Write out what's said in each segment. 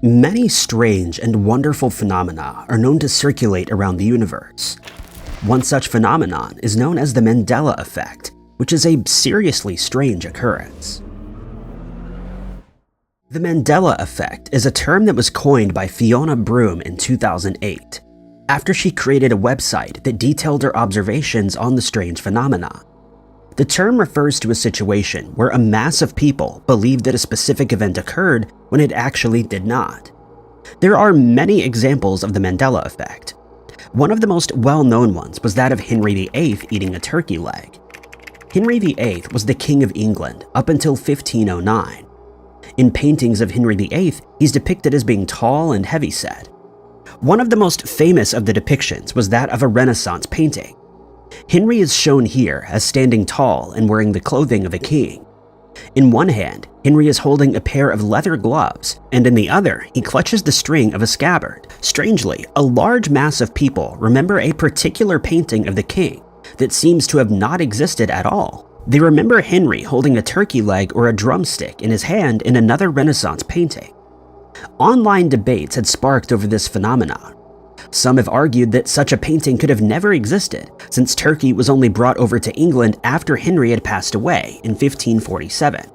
Many strange and wonderful phenomena are known to circulate around the universe. One such phenomenon is known as the Mandela effect, which is a seriously strange occurrence. The Mandela effect is a term that was coined by Fiona Broome in 2008, after she created a website that detailed her observations on the strange phenomena. The term refers to a situation where a mass of people believed that a specific event occurred when it actually did not. There are many examples of the Mandela effect. One of the most well-known ones was that of Henry VIII eating a turkey leg. Henry VIII was the King of England up until 1509. In paintings of Henry VIII, he's depicted as being tall and heavyset. One of the most famous of the depictions was that of a Renaissance painting. Henry is shown here as standing tall and wearing the clothing of a king. In one hand, Henry is holding a pair of leather gloves, and in the other, he clutches the string of a scabbard. Strangely, a large mass of people remember a particular painting of the king that seems to have not existed at all. They remember Henry holding a turkey leg or a drumstick in his hand in another Renaissance painting. Online debates had sparked over this phenomenon. Some have argued that such a painting could have never existed, since turkey was only brought over to England after Henry had passed away in 1547.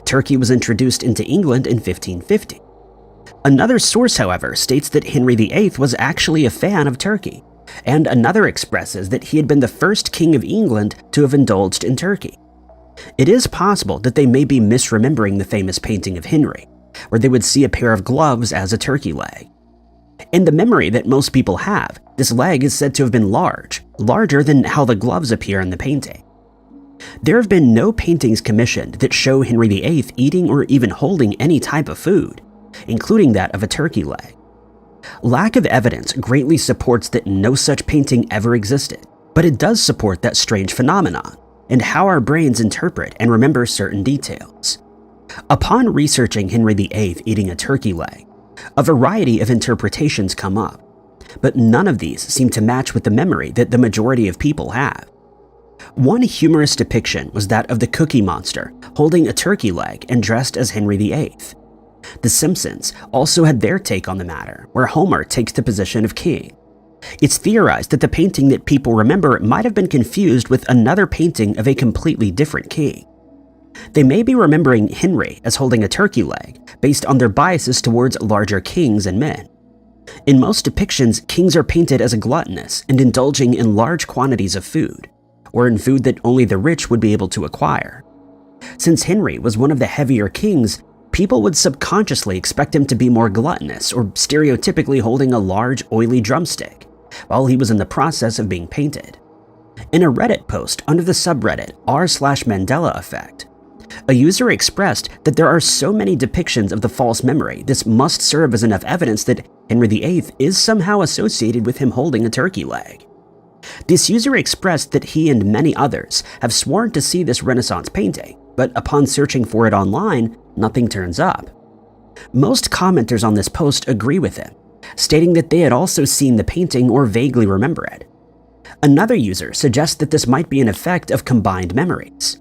Turkey was introduced into England in 1550. Another source, however, states that Henry VIII was actually a fan of turkey, and another expresses that he had been the first king of England to have indulged in turkey. It is possible that they may be misremembering the famous painting of Henry, where they would see a pair of gloves as a turkey leg. In the memory that most people have, this leg is said to have been larger than how the gloves appear in the painting. There have been no paintings commissioned that show Henry VIII eating or even holding any type of food, including that of a turkey leg. Lack of evidence greatly supports that no such painting ever existed, but it does support that strange phenomenon and how our brains interpret and remember certain details. Upon researching Henry VIII eating a turkey leg, a variety of interpretations come up, but none of these seem to match with the memory that the majority of people have. One humorous depiction was that of the Cookie Monster holding a turkey leg and dressed as Henry VIII. The Simpsons also had their take on the matter, where Homer takes the position of king. It's theorized that the painting that people remember might have been confused with another painting of a completely different king. They may be remembering Henry as holding a turkey leg based on their biases towards larger kings and men. In most depictions, kings are painted as gluttonous and indulging in large quantities of food, or in food that only the rich would be able to acquire. Since Henry was one of the heavier kings, people would subconsciously expect him to be more gluttonous or stereotypically holding a large, oily drumstick while he was in the process of being painted. In a Reddit post under the subreddit r/Mandela effect, a user expressed that there are so many depictions of the false memory, this must serve as enough evidence that Henry VIII is somehow associated with him holding a turkey leg. This user expressed that he and many others have sworn to see this Renaissance painting, but upon searching for it online, nothing turns up. Most commenters on this post agree with him, stating that they had also seen the painting or vaguely remember it. Another user suggests that this might be an effect of combined memories.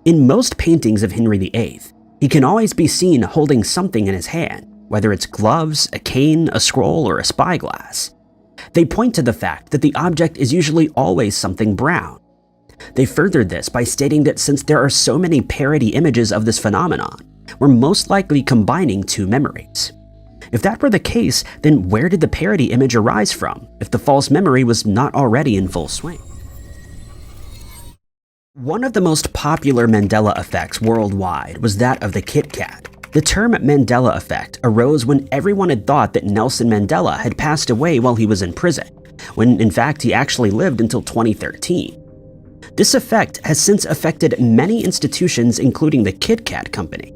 In most paintings of Henry VIII, he can always be seen holding something in his hand, whether it's gloves, a cane, a scroll, or a spyglass. They point to the fact that the object is usually always something brown. They furthered this by stating that since there are so many parody images of this phenomenon, we're most likely combining two memories. If that were the case, then where did the parody image arise from, if the false memory was not already in full swing? One of the most popular Mandela effects worldwide was that of the KitKat. The term Mandela effect arose when everyone had thought that Nelson Mandela had passed away while he was in prison, when in fact he actually lived until 2013. This effect has since affected many institutions, including the KitKat company.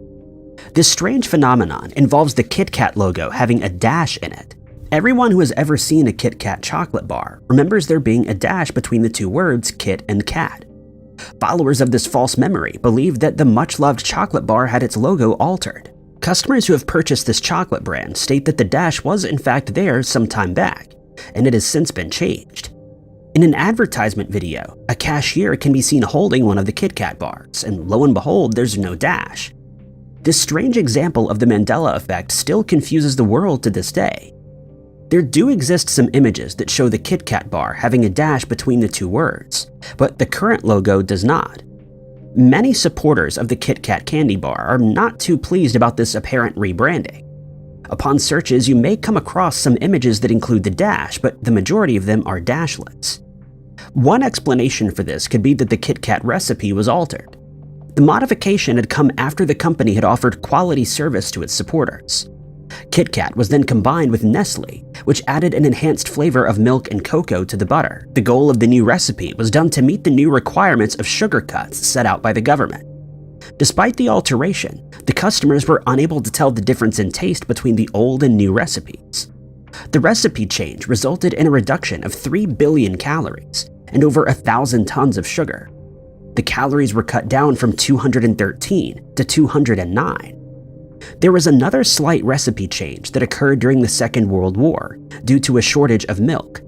This strange phenomenon involves the KitKat logo having a dash in it. Everyone who has ever seen a KitKat chocolate bar remembers there being a dash between the two words kit and cat. Followers of this false memory believe that the much-loved chocolate bar had its logo altered. Customers who have purchased this chocolate brand state that the dash was in fact there some time back, and it has since been changed. In an advertisement video, a cashier can be seen holding one of the KitKat bars, and lo and behold, there's no dash. This strange example of the Mandela effect still confuses the world to this day. There do exist some images that show the KitKat bar having a dash between the two words, but the current logo does not. Many supporters of the KitKat candy bar are not too pleased about this apparent rebranding. Upon searches, you may come across some images that include the dash, but the majority of them are dashless. One explanation for this could be that the KitKat recipe was altered. The modification had come after the company had offered quality service to its supporters. KitKat was then combined with Nestle, which added an enhanced flavor of milk and cocoa to the butter. The goal of the new recipe was done to meet the new requirements of sugar cuts set out by the government. Despite the alteration, the customers were unable to tell the difference in taste between the old and new recipes. The recipe change resulted in a reduction of 3 billion calories and over 1,000 tons of sugar. The calories were cut down from 213 to 209. There was another slight recipe change that occurred during the Second World War due to a shortage of milk.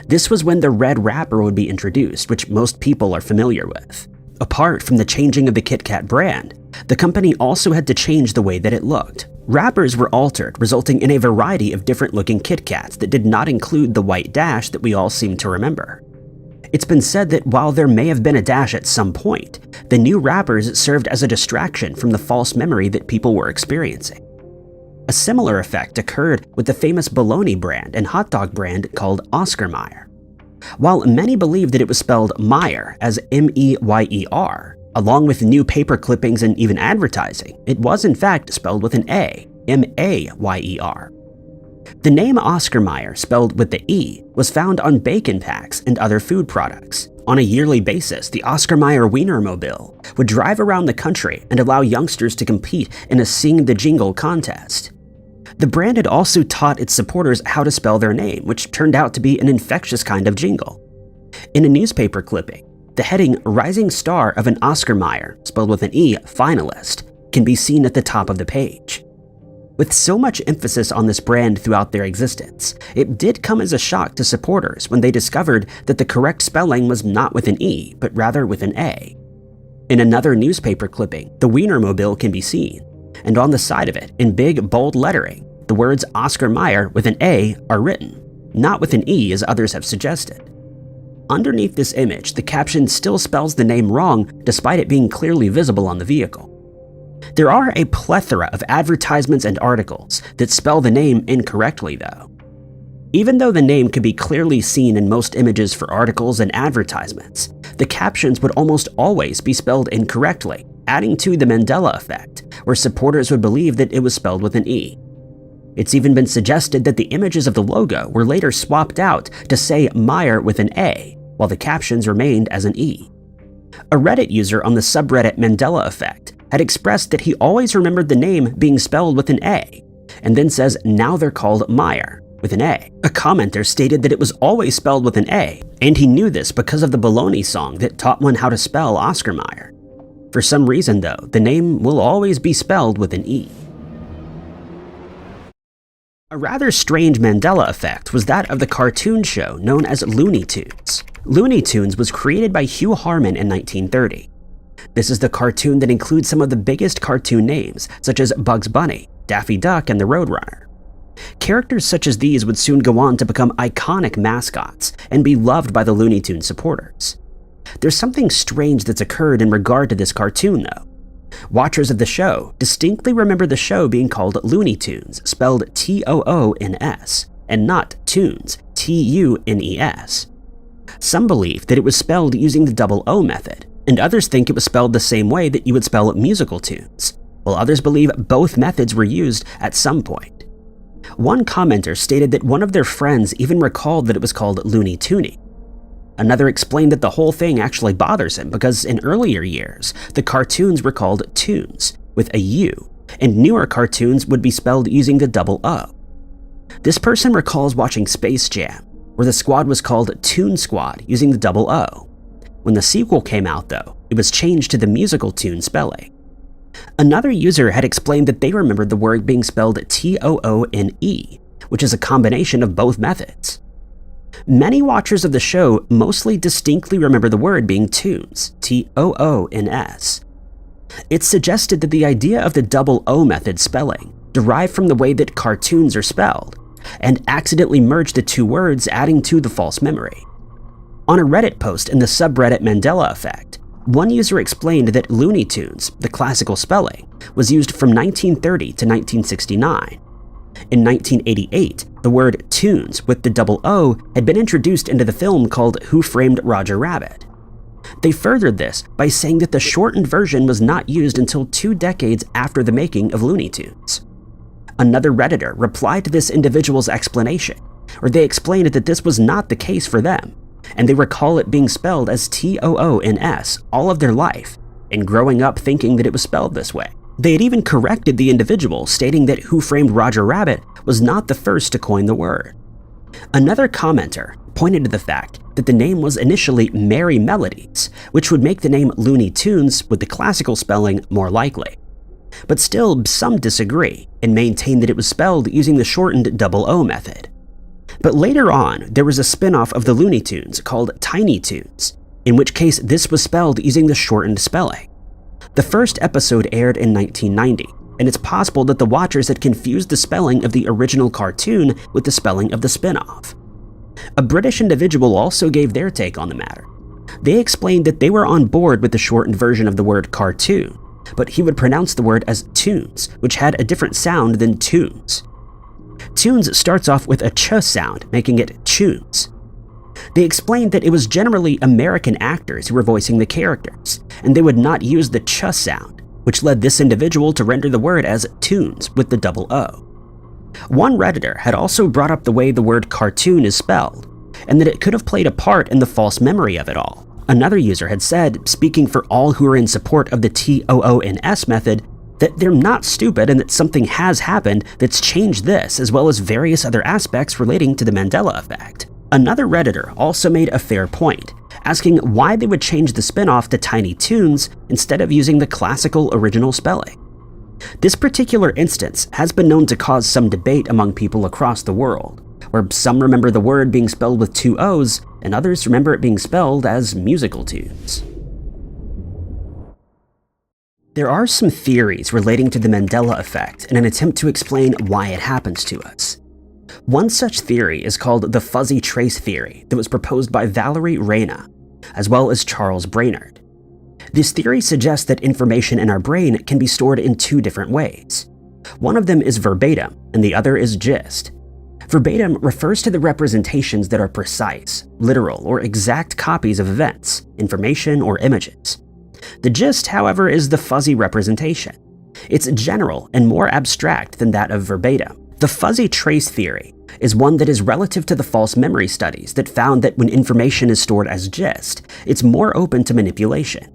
This was when the red wrapper would be introduced, which most people are familiar with. Apart from the changing of the KitKat brand, the company also had to change the way that it looked. Wrappers were altered, resulting in a variety of different looking KitKats that did not include the white dash that we all seem to remember. It's been said that while there may have been a dash at some point, the new wrappers served as a distraction from the false memory that people were experiencing. A similar effect occurred with the famous bologna brand and hot dog brand called Oscar Mayer. While many believed that it was spelled Meyer as M-E-Y-E-R, along with new paper clippings and even advertising, it was in fact spelled with an A, M-A-Y-E-R. The name Oscar Mayer, spelled with the E, was found on bacon packs and other food products. On a yearly basis, the Oscar Mayer Wienermobile would drive around the country and allow youngsters to compete in a Sing the Jingle contest. The brand had also taught its supporters how to spell their name, which turned out to be an infectious kind of jingle. In a newspaper clipping, the heading Rising Star of an Oscar Mayer, spelled with an E, finalist, can be seen at the top of the page. With so much emphasis on this brand throughout their existence, it did come as a shock to supporters when they discovered that the correct spelling was not with an E, but rather with an A. In another newspaper clipping, the Wienermobile can be seen, and on the side of it, in big, bold lettering, the words Oscar Mayer with an A are written, not with an E as others have suggested. Underneath this image, the caption still spells the name wrong despite it being clearly visible on the vehicle. There are a plethora of advertisements and articles that spell the name incorrectly, though. Even though the name could be clearly seen in most images for articles and advertisements, the captions would almost always be spelled incorrectly, adding to the Mandela effect, where supporters would believe that it was spelled with an E. It's even been suggested that the images of the logo were later swapped out to say Meyer with an A, while the captions remained as an E. A Reddit user on the subreddit Mandela Effect had expressed that he always remembered the name being spelled with an A, and then says now they're called Meyer, with an A. A commenter stated that it was always spelled with an A, and he knew this because of the Bologna song that taught one how to spell Oscar Mayer. For some reason though, the name will always be spelled with an E. A rather strange Mandela effect was that of the cartoon show known as Looney Tunes. Looney Tunes was created by Hugh Harman in 1930. This is the cartoon that includes some of the biggest cartoon names, such as Bugs Bunny, Daffy Duck, and the Roadrunner. Characters such as these would soon go on to become iconic mascots and be loved by the Looney Tunes supporters. There's something strange that's occurred in regard to this cartoon, though. Watchers of the show distinctly remember the show being called Looney Tunes, spelled T-O-O-N-S, and not Tunes, T-U-N-E-S. Some believe that it was spelled using the double O method, and others think it was spelled the same way that you would spell musical tunes, while others believe both methods were used at some point. One commenter stated that one of their friends even recalled that it was called Looney Tuning. Another explained that the whole thing actually bothers him because in earlier years, the cartoons were called Toons, with a U, and newer cartoons would be spelled using the double O. This person recalls watching Space Jam, where the squad was called Toon Squad using the double O. When the sequel came out though, it was changed to the musical tune spelling. Another user had explained that they remembered the word being spelled T-O-O-N-E, which is a combination of both methods. Many watchers of the show mostly distinctly remember the word being Toons, T-O-O-N-S. It suggested that the idea of the double O method spelling derived from the way that cartoons are spelled, and accidentally merged the two words, adding to the false memory. On a Reddit post in the subreddit Mandela Effect, one user explained that Looney Tunes, the classical spelling, was used from 1930 to 1969. In 1988, the word tunes with the double O had been introduced into the film called Who Framed Roger Rabbit. They furthered this by saying that the shortened version was not used until 2 decades after the making of Looney Tunes. Another Redditor replied to this individual's explanation, where they explained that this was not the case for them, and they recall it being spelled as Toons all of their life, and growing up thinking that it was spelled this way. They had even corrected the individual, stating that Who Framed Roger Rabbit was not the first to coin the word. Another commenter pointed to the fact that the name was initially Merry Melodies, which would make the name Looney Tunes with the classical spelling more likely. But still, some disagree and maintain that it was spelled using the shortened double O method. But later on, there was a spin-off of the Looney Tunes called Tiny Toons, in which case this was spelled using the shortened spelling. The first episode aired in 1990, and it's possible that the watchers had confused the spelling of the original cartoon with the spelling of the spin-off. A British individual also gave their take on the matter. They explained that they were on board with the shortened version of the word cartoon, but he would pronounce the word as tunes, which had a different sound than tunes. Tunes starts off with a ch sound, making it tunes. They explained that it was generally American actors who were voicing the characters, and they would not use the ch sound, which led this individual to render the word as tunes with the double O. One Redditor had also brought up the way the word cartoon is spelled, and that it could have played a part in the false memory of it all. Another user had said, speaking for all who are in support of the TOONS method, that they're not stupid and that something has happened that's changed this, as well as various other aspects relating to the Mandela effect. Another Redditor also made a fair point, asking why they would change the spin-off to Tiny Toons instead of using the classical original spelling. This particular instance has been known to cause some debate among people across the world, where some remember the word being spelled with 2 O's and others remember it being spelled as musical tunes. There are some theories relating to the Mandela effect in an attempt to explain why it happens to us. One such theory is called the fuzzy trace theory that was proposed by Valerie Reyna, as well as Charles Brainerd. This theory suggests that information in our brain can be stored in 2 different ways. One of them is verbatim, and the other is gist. Verbatim refers to the representations that are precise, literal, or exact copies of events, information, or images. The gist, however, is the fuzzy representation. It's general and more abstract than that of verbatim. The fuzzy trace theory is one that is relative to the false memory studies that found that when information is stored as gist, it's more open to manipulation.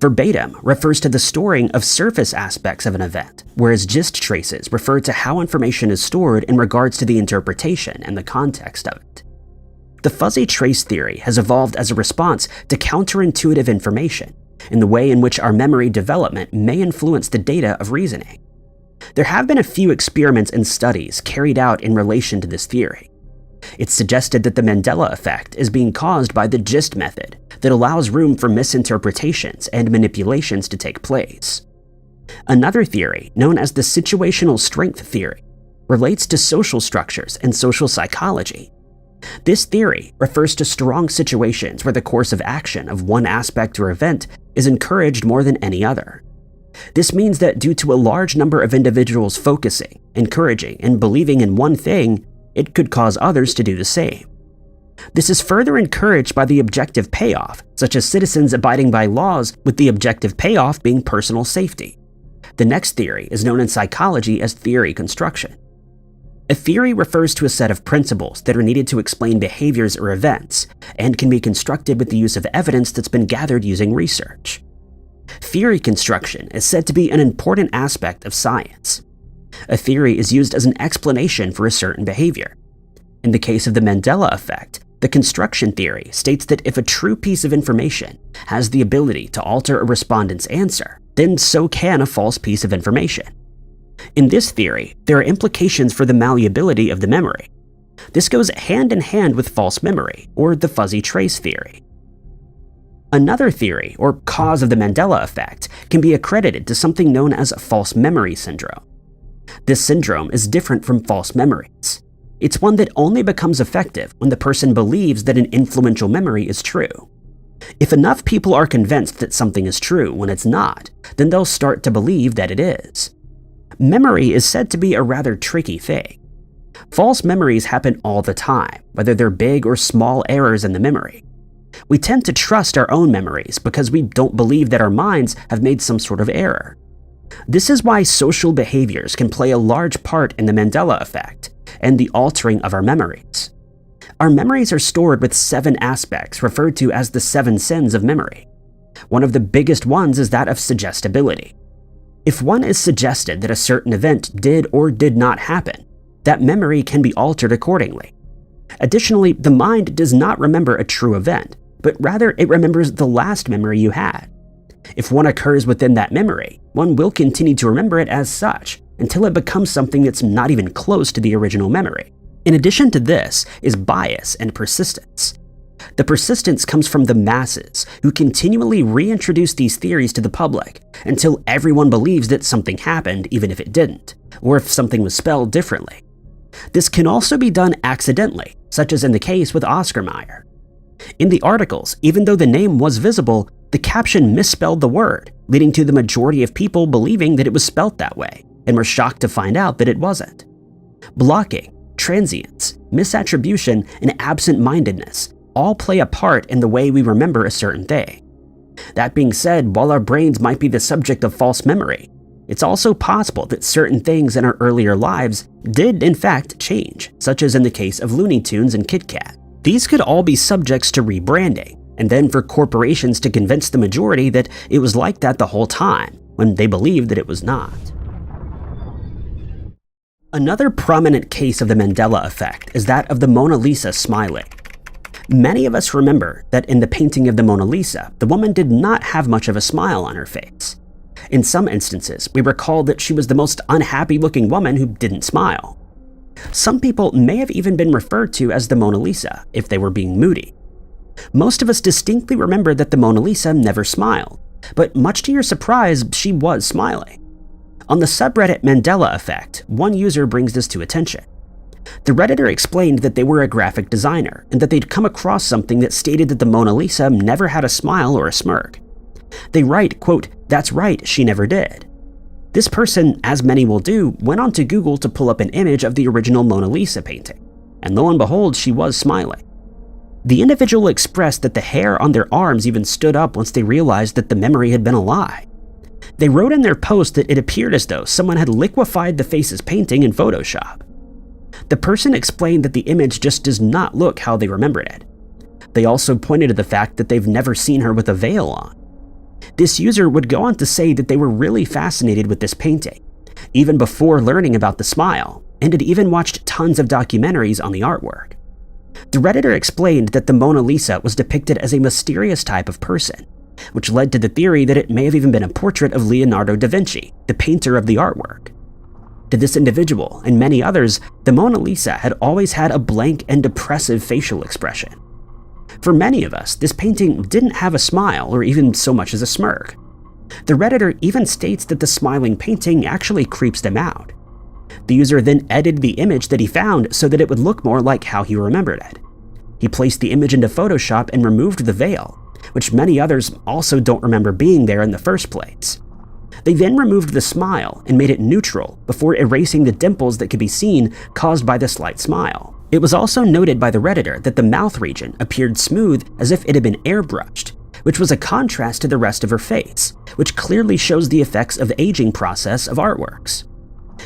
Verbatim refers to the storing of surface aspects of an event, whereas gist traces refer to how information is stored in regards to the interpretation and the context of it. The fuzzy trace theory has evolved as a response to counterintuitive information in the way in which our memory development may influence the data of reasoning. There have been a few experiments and studies carried out in relation to this theory. It's suggested that the Mandela effect is being caused by the gist method that allows room for misinterpretations and manipulations to take place. Another theory, known as the situational strength theory, relates to social structures and social psychology. This theory refers to strong situations where the course of action of one aspect or event is encouraged more than any other. This means that due to a large number of individuals focusing, encouraging, and believing in one thing, it could cause others to do the same. This is further encouraged by the objective payoff, such as citizens abiding by laws, with the objective payoff being personal safety. The next theory is known in psychology as theory construction. A theory refers to a set of principles that are needed to explain behaviors or events, and can be constructed with the use of evidence that's been gathered using research. Theory construction is said to be an important aspect of science. A theory is used as an explanation for a certain behavior. In the case of the Mandela effect, the construction theory states that if a true piece of information has the ability to alter a respondent's answer, then so can a false piece of information. In this theory, there are implications for the malleability of the memory. This goes hand in hand with false memory, or the fuzzy trace theory. Another theory, or cause of the Mandela effect, can be accredited to something known as false memory syndrome. This syndrome is different from false memories. It's one that only becomes effective when the person believes that an influential memory is true. If enough people are convinced that something is true when it's not, then they'll start to believe that it is. Memory is said to be a rather tricky thing. False memories happen all the time, whether they're big or small errors in the memory. We tend to trust our own memories because we don't believe that our minds have made some sort of error. This is why social behaviors can play a large part in the Mandela effect and the altering of our memories. Our memories are stored with 7 aspects referred to as the 7 sins of memory. One of the biggest ones is that of suggestibility. If one is suggested that a certain event did or did not happen, that memory can be altered accordingly. Additionally, the mind does not remember a true event, but rather it remembers the last memory you had. If one occurs within that memory, one will continue to remember it as such until it becomes something that's not even close to the original memory. In addition to this is bias and persistence. The persistence comes from the masses, who continually reintroduce these theories to the public until everyone believes that something happened even if it didn't, or if something was spelled differently. This can also be done accidentally, such as in the case with Oscar Mayer. In the articles, even though the name was visible, the caption misspelled the word, leading to the majority of people believing that it was spelt that way, and were shocked to find out that it wasn't. Blocking, transience, misattribution, and absent-mindedness all play a part in the way we remember a certain thing. That being said, while our brains might be the subject of false memory, it's also possible that certain things in our earlier lives did in fact change, such as in the case of Looney Tunes and KitKat. These could all be subjects to rebranding, and then for corporations to convince the majority that it was like that the whole time, when they believed that it was not. Another prominent case of the Mandela effect is that of the Mona Lisa smiling. Many of us remember that in the painting of the Mona Lisa, the woman did not have much of a smile on her face. In some instances, we recall that she was the most unhappy-looking woman who didn't smile. Some people may have even been referred to as the Mona Lisa if they were being moody. Most of us distinctly remember that the Mona Lisa never smiled, but much to your surprise, she was smiling. On the subreddit Mandela Effect, one user brings this to attention. The Redditor explained that they were a graphic designer and that they'd come across something that stated that the Mona Lisa never had a smile or a smirk. They write, quote, "That's right, she never did." This person, as many will do, went onto Google to pull up an image of the original Mona Lisa painting, and lo and behold, she was smiling. The individual expressed that the hair on their arms even stood up once they realized that the memory had been a lie. They wrote in their post that it appeared as though someone had liquefied the face's painting in Photoshop. The person explained that the image just does not look how they remembered it. They also pointed to the fact that they've never seen her with a veil on. This user would go on to say that they were really fascinated with this painting, even before learning about the smile, and had even watched tons of documentaries on the artwork. The Redditor explained that the Mona Lisa was depicted as a mysterious type of person, which led to the theory that it may have even been a portrait of Leonardo da Vinci, the painter of the artwork. To this individual, and many others, the Mona Lisa had always had a blank and depressive facial expression. For many of us, this painting didn't have a smile or even so much as a smirk. The Redditor even states that the smiling painting actually creeps them out. The user then edited the image that he found so that it would look more like how he remembered it. He placed the image into Photoshop and removed the veil, which many others also don't remember being there in the first place. They then removed the smile and made it neutral before erasing the dimples that could be seen caused by the slight smile. It was also noted by the Redditor that the mouth region appeared smooth as if it had been airbrushed, which was a contrast to the rest of her face, which clearly shows the effects of the aging process of artworks.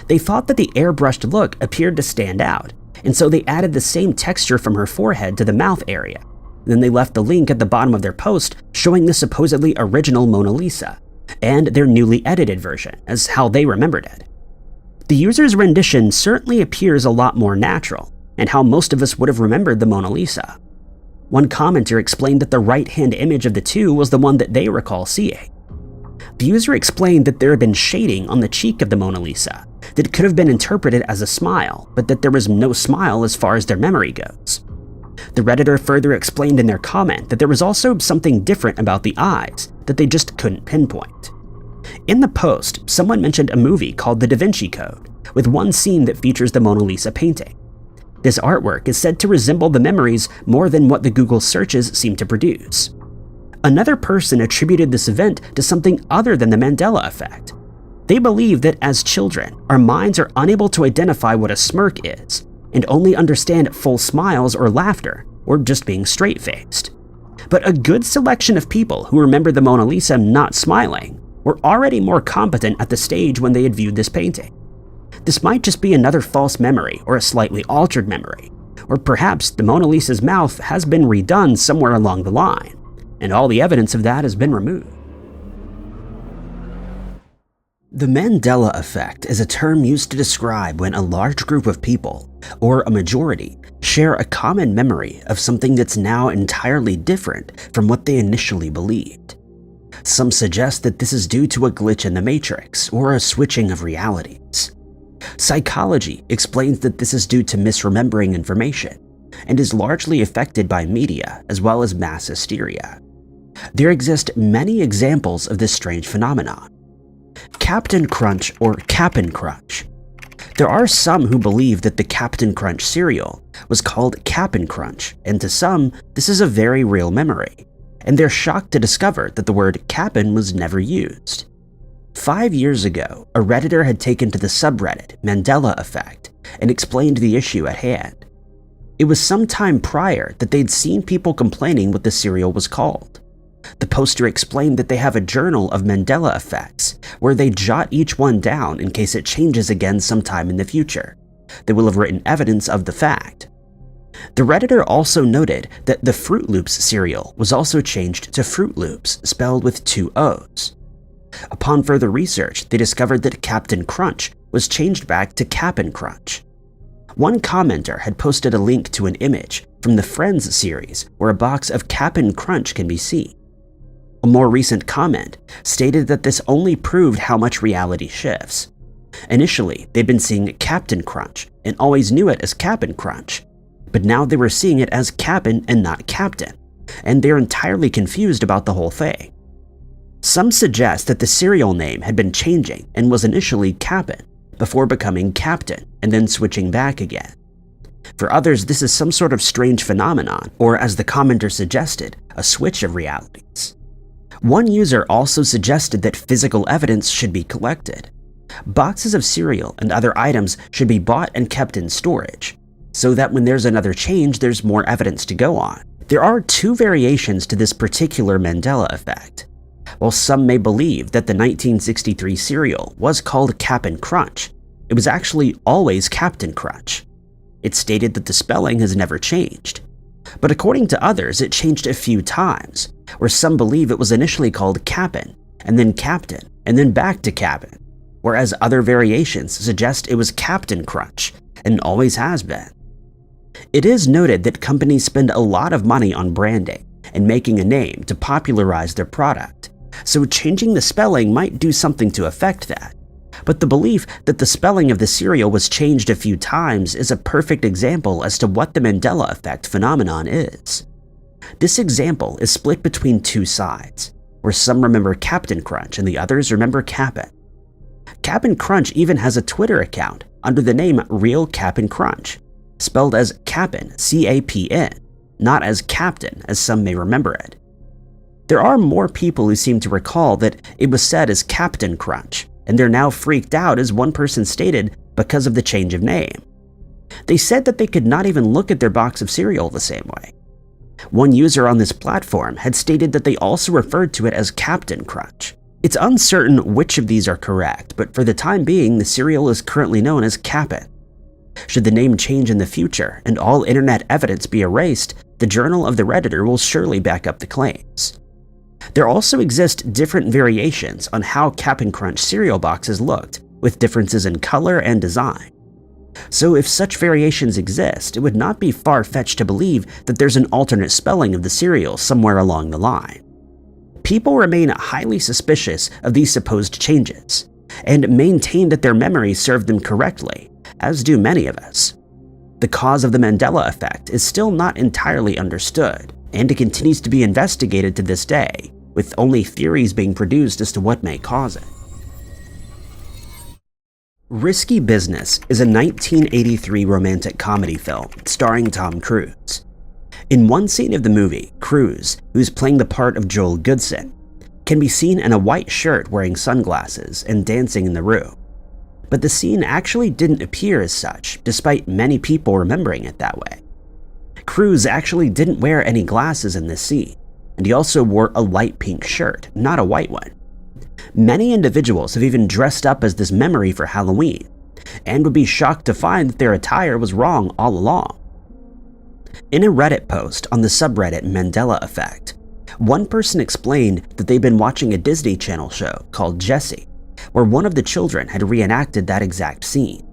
They thought that the airbrushed look appeared to stand out, and so they added the same texture from her forehead to the mouth area. Then they left the link at the bottom of their post showing the supposedly original Mona Lisa, and their newly edited version as how they remembered it. The user's rendition certainly appears a lot more natural, and how most of us would have remembered the Mona Lisa. One commenter explained that the right-hand image of the two was the one that they recall seeing. The user explained that there had been shading on the cheek of the Mona Lisa that could have been interpreted as a smile, but that there was no smile as far as their memory goes. The Redditor further explained in their comment that there was also something different about the eyes that they just couldn't pinpoint. In the post, someone mentioned a movie called The Da Vinci Code, with one scene that features the Mona Lisa painting. This artwork is said to resemble the memories more than what the Google searches seem to produce. Another person attributed this event to something other than the Mandela effect. They believe that as children, our minds are unable to identify what a smirk is, and only understand full smiles or laughter, or just being straight-faced. But a good selection of people who remember the Mona Lisa not smiling were already more competent at the stage when they had viewed this painting. This might just be another false memory or a slightly altered memory, or perhaps the Mona Lisa's mouth has been redone somewhere along the line, and all the evidence of that has been removed. The Mandela effect is a term used to describe when a large group of people, or a majority, share a common memory of something that's now entirely different from what they initially believed. Some suggest that this is due to a glitch in the matrix or a switching of realities. Psychology explains that this is due to misremembering information and is largely affected by media as well as mass hysteria. There exist many examples of this strange phenomenon. Captain Crunch or Cap'n Crunch. There are some who believe that the Captain Crunch cereal was called Cap'n Crunch, and to some, this is a very real memory, and they're shocked to discover that the word Cap'n was never used. 5 years ago, a Redditor had taken to the subreddit Mandela Effect and explained the issue at hand. It was some time prior that they'd seen people complaining what the cereal was called. The poster explained that they have a journal of Mandela effects, where they jot each one down in case it changes again sometime in the future. They will have written evidence of the fact. The Redditor also noted that the Fruit Loops cereal was also changed to Fruit Loops, spelled with 2 O's. Upon further research, they discovered that Captain Crunch was changed back to Cap'n Crunch. One commenter had posted a link to an image from the Friends series where a box of Cap'n Crunch can be seen. A more recent comment stated that this only proved how much reality shifts. Initially, they'd been seeing Captain Crunch and always knew it as Cap'n Crunch, but now they were seeing it as Cap'n and not Captain, and they're entirely confused about the whole thing. Some suggest that the cereal name had been changing and was initially Cap'n, before becoming Captain and then switching back again. For others, this is some sort of strange phenomenon, or as the commenter suggested, a switch of realities. One user also suggested that physical evidence should be collected. Boxes of cereal and other items should be bought and kept in storage, so that when there's another change, there's more evidence to go on. There are 2 variations to this particular Mandela effect. While some may believe that the 1963 cereal was called Cap'n Crunch, it was actually always Captain Crunch. It's stated that the spelling has never changed. But according to others, it changed a few times, where some believe it was initially called Cap'n, and then Captain, and then back to Cap'n, whereas other variations suggest it was Captain Crunch, and always has been. It is noted that companies spend a lot of money on branding and making a name to popularize their product, so changing the spelling might do something to affect that. But the belief that the spelling of the cereal was changed a few times is a perfect example as to what the Mandela effect phenomenon is. This example is split between 2 sides, where some remember Captain Crunch and the others remember Cap'n. Cap'n Crunch even has a Twitter account under the name Real Cap'n Crunch, spelled as Cap'n, C-A-P-N, not as Captain as some may remember it. There are more people who seem to recall that it was said as Captain Crunch, and they're now freaked out, as one person stated, because of the change of name. They said that they could not even look at their box of cereal the same way. One user on this platform had stated that they also referred to it as Captain Crunch. It's uncertain which of these are correct, but for the time being, the cereal is currently known as Cap'n. Should the name change in the future and all internet evidence be erased, the Journal of the Redditor will surely back up the claims. There also exist different variations on how Cap'n Crunch cereal boxes looked, with differences in color and design. So if such variations exist, it would not be far-fetched to believe that there's an alternate spelling of the cereal somewhere along the line. People remain highly suspicious of these supposed changes, and maintain that their memory served them correctly, as do many of us. The cause of the Mandela effect is still not entirely understood, and it continues to be investigated to this day, with only theories being produced as to what may cause it. Risky Business is a 1983 romantic comedy film starring Tom Cruise. In one scene of the movie, Cruise, who's playing the part of Joel Goodson, can be seen in a white shirt wearing sunglasses and dancing in the room. But the scene actually didn't appear as such, despite many people remembering it that way. Cruise actually didn't wear any glasses in this scene, and he also wore a light pink shirt, not a white one. Many individuals have even dressed up as this memory for Halloween, and would be shocked to find that their attire was wrong all along. In a Reddit post on the subreddit Mandela Effect, one person explained that they'd been watching a Disney Channel show called Jessie, where one of the children had reenacted that exact scene.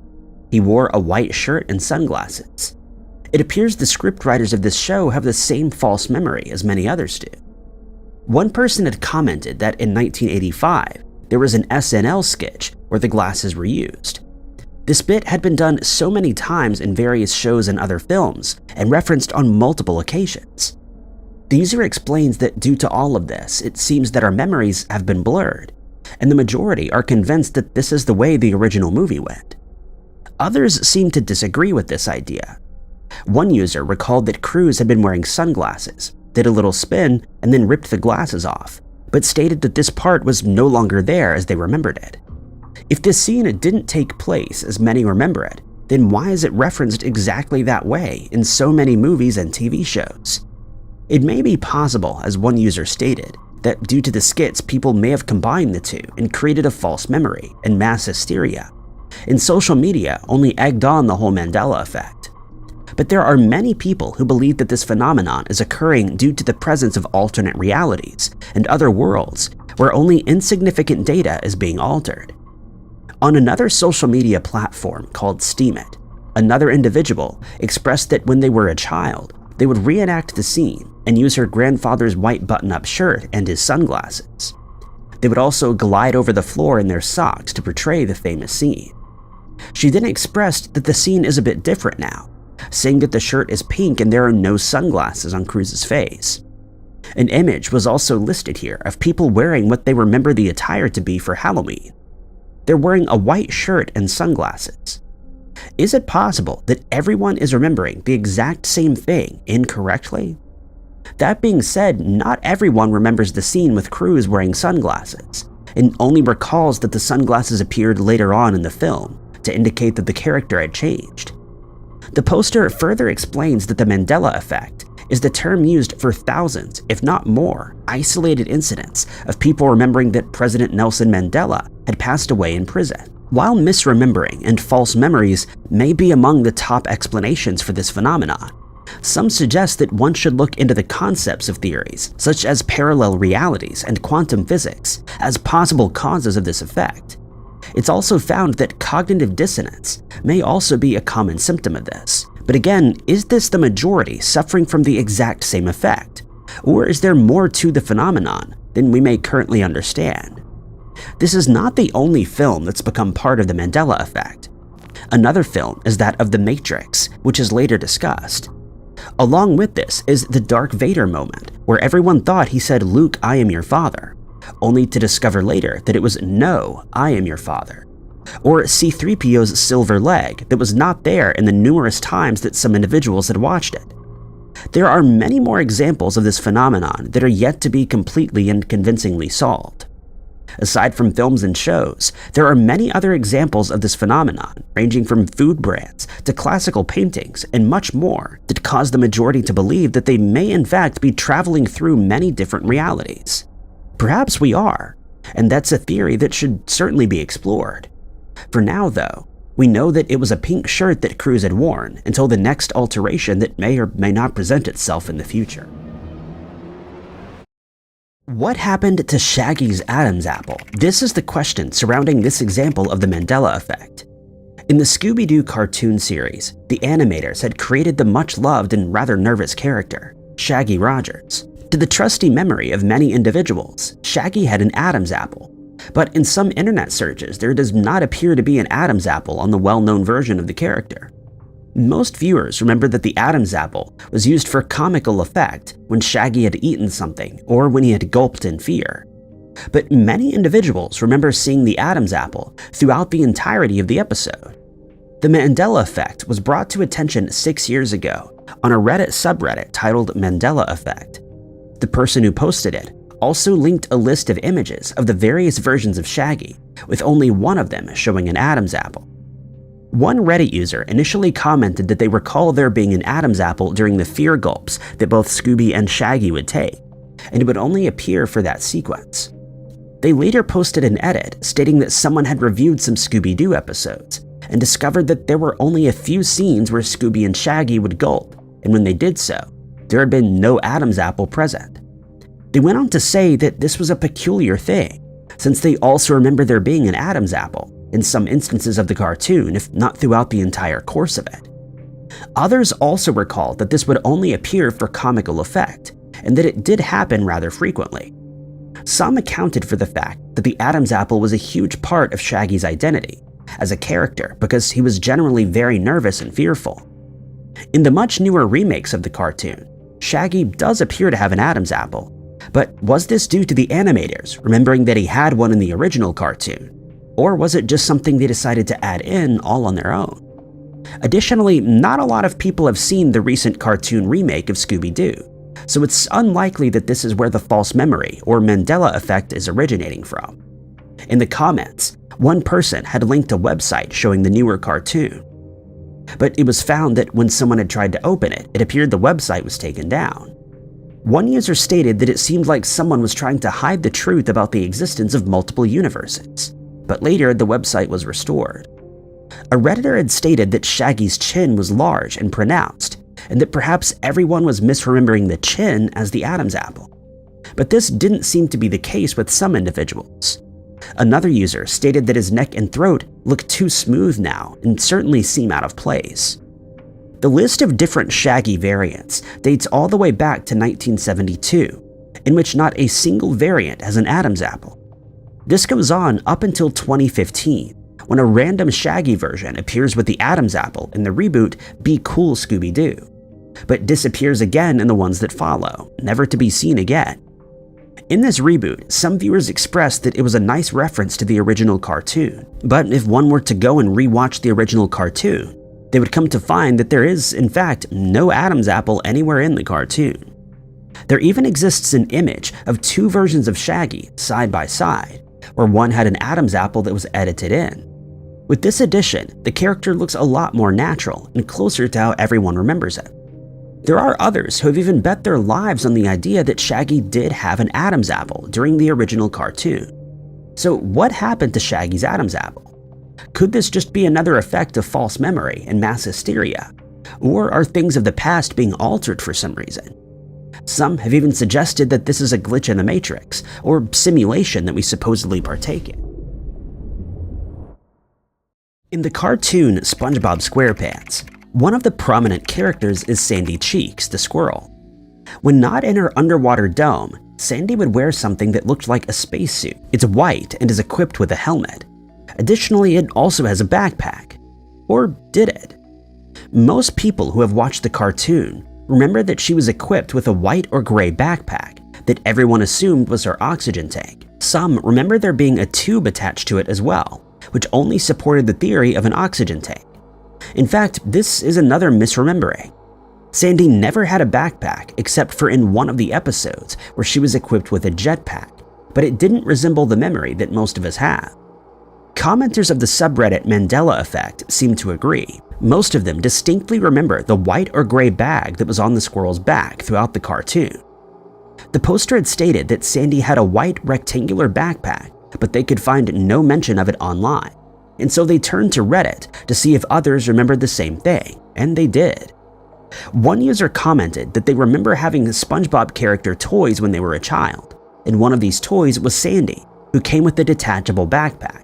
He wore a white shirt and sunglasses. It appears the scriptwriters of this show have the same false memory as many others do. One person had commented that in 1985, there was an SNL sketch where the glasses were used. This bit had been done so many times in various shows and other films, and referenced on multiple occasions. The user explains that due to all of this, it seems that our memories have been blurred, and the majority are convinced that this is the way the original movie went. Others seem to disagree with this idea. One user recalled that Cruise had been wearing sunglasses, did a little spin, and then ripped the glasses off, but stated that this part was no longer there as they remembered it. If this scene didn't take place as many remember it, then why is it referenced exactly that way in so many movies and TV shows? It may be possible, as one user stated, that due to the skits, people may have combined the two and created a false memory and mass hysteria, and social media only egged on the whole Mandela effect. But there are many people who believe that this phenomenon is occurring due to the presence of alternate realities and other worlds where only insignificant data is being altered. On another social media platform called Steemit, another individual expressed that when they were a child, they would reenact the scene and use her grandfather's white button-up shirt and his sunglasses. They would also glide over the floor in their socks to portray the famous scene. She then expressed that the scene is a bit different now, saying that the shirt is pink and there are no sunglasses on Cruise's face. An image was also listed here of people wearing what they remember the attire to be for Halloween. They're wearing a white shirt and sunglasses. Is it possible that everyone is remembering the exact same thing incorrectly? That being said, not everyone remembers the scene with Cruise wearing sunglasses, and only recalls that the sunglasses appeared later on in the film to indicate that the character had changed. The poster further explains that the Mandela effect is the term used for thousands, if not more, isolated incidents of people remembering that President Nelson Mandela had passed away in prison. While misremembering and false memories may be among the top explanations for this phenomenon, some suggest that one should look into the concepts of theories, such as parallel realities and quantum physics, as possible causes of this effect. It's also found that cognitive dissonance may also be a common symptom of this. But again, is this the majority suffering from the exact same effect? Or is there more to the phenomenon than we may currently understand? This is not the only film that's become part of the Mandela effect. Another film is that of The Matrix, which is later discussed. Along with this is the Darth Vader moment, where everyone thought he said, "Luke, I am your father," only to discover later that it was, "No, I am your father." Or C-3PO's silver leg that was not there in the numerous times that some individuals had watched it. There are many more examples of this phenomenon that are yet to be completely and convincingly solved. Aside from films and shows, there are many other examples of this phenomenon, ranging from food brands to classical paintings and much more, that cause the majority to believe that they may in fact be traveling through many different realities. Perhaps we are, and that's a theory that should certainly be explored. For now, though, we know that it was a pink shirt that Cruise had worn until the next alteration that may or may not present itself in the future. What happened to Shaggy's Adam's apple? This is the question surrounding this example of the Mandela effect. In the Scooby-Doo cartoon series, the animators had created the much-loved and rather nervous character, Shaggy Rogers. To the trusty memory of many individuals, Shaggy had an Adam's apple. But in some internet searches, there does not appear to be an Adam's apple on the well-known version of the character. Most viewers remember that the Adam's apple was used for comical effect when Shaggy had eaten something or when he had gulped in fear. But many individuals remember seeing the Adam's apple throughout the entirety of the episode. The Mandela effect was brought to attention 6 years ago on a Reddit subreddit titled Mandela Effect. The person who posted it also linked a list of images of the various versions of Shaggy, with only one of them showing an Adam's apple. One Reddit user initially commented that they recall there being an Adam's apple during the fear gulps that both Scooby and Shaggy would take, and it would only appear for that sequence. They later posted an edit stating that someone had reviewed some Scooby-Doo episodes and discovered that there were only a few scenes where Scooby and Shaggy would gulp, and when they did so, there had been no Adam's apple present. They went on to say that this was a peculiar thing, since they also remember there being an Adam's apple in some instances of the cartoon, if not throughout the entire course of it. Others also recalled that this would only appear for comical effect, and that it did happen rather frequently. Some accounted for the fact that the Adam's apple was a huge part of Shaggy's identity as a character because he was generally very nervous and fearful. In the much newer remakes of the cartoon, Shaggy does appear to have an Adam's apple, but was this due to the animators remembering that he had one in the original cartoon, or was it just something they decided to add in all on their own? Additionally, not a lot of people have seen the recent cartoon remake of Scooby-Doo, so it's unlikely that this is where the false memory or Mandela effect is originating from. In the comments, one person had linked a website showing the newer cartoon, but it was found that when someone had tried to open it, it appeared the website was taken down. One user stated that it seemed like someone was trying to hide the truth about the existence of multiple universes, but later the website was restored. A Redditor had stated that Shaggy's chin was large and pronounced, and that perhaps everyone was misremembering the chin as the Adam's apple. But this didn't seem to be the case with some individuals. Another user stated that his neck and throat looked too smooth now and certainly seem out of place. The list of different Shaggy variants dates all the way back to 1972, in which not a single variant has an Adam's apple. This goes on up until 2015, when a random Shaggy version appears with the Adam's apple in the reboot Be Cool Scooby-Doo, but disappears again in the ones that follow, never to be seen again. In this reboot, some viewers expressed that it was a nice reference to the original cartoon, but if one were to go and rewatch the original cartoon, they would come to find that there is, in fact, no Adam's apple anywhere in the cartoon. There even exists an image of two versions of Shaggy side by side, where one had an Adam's apple that was edited in. With this addition, the character looks a lot more natural and closer to how everyone remembers it. There are others who have even bet their lives on the idea that Shaggy did have an Adam's apple during the original cartoon. So what happened to Shaggy's Adam's apple? Could this just be another effect of false memory and mass hysteria? Or are things of the past being altered for some reason? Some have even suggested that this is a glitch in the Matrix, or simulation that we supposedly partake in. In the cartoon SpongeBob SquarePants, one of the prominent characters is Sandy Cheeks, the squirrel. When not in her underwater dome, Sandy would wear something that looked like a spacesuit. It's white and is equipped with a helmet. Additionally, it also has a backpack. Or did it? Most people who have watched the cartoon remember that she was equipped with a white or gray backpack that everyone assumed was her oxygen tank. Some remember there being a tube attached to it as well, which only supported the theory of an oxygen tank. In fact, this is another misremembering. Sandy never had a backpack except for in one of the episodes where she was equipped with a jetpack, but it didn't resemble the memory that most of us have. Commenters of the subreddit Mandela Effect seem to agree. Most of them distinctly remember the white or gray bag that was on the squirrel's back throughout the cartoon. The poster had stated that Sandy had a white rectangular backpack, but they could find no mention of it online, and so they turned to Reddit to see if others remembered the same thing, and they did. One user commented that they remember having SpongeBob character toys when they were a child, and one of these toys was Sandy, who came with a detachable backpack.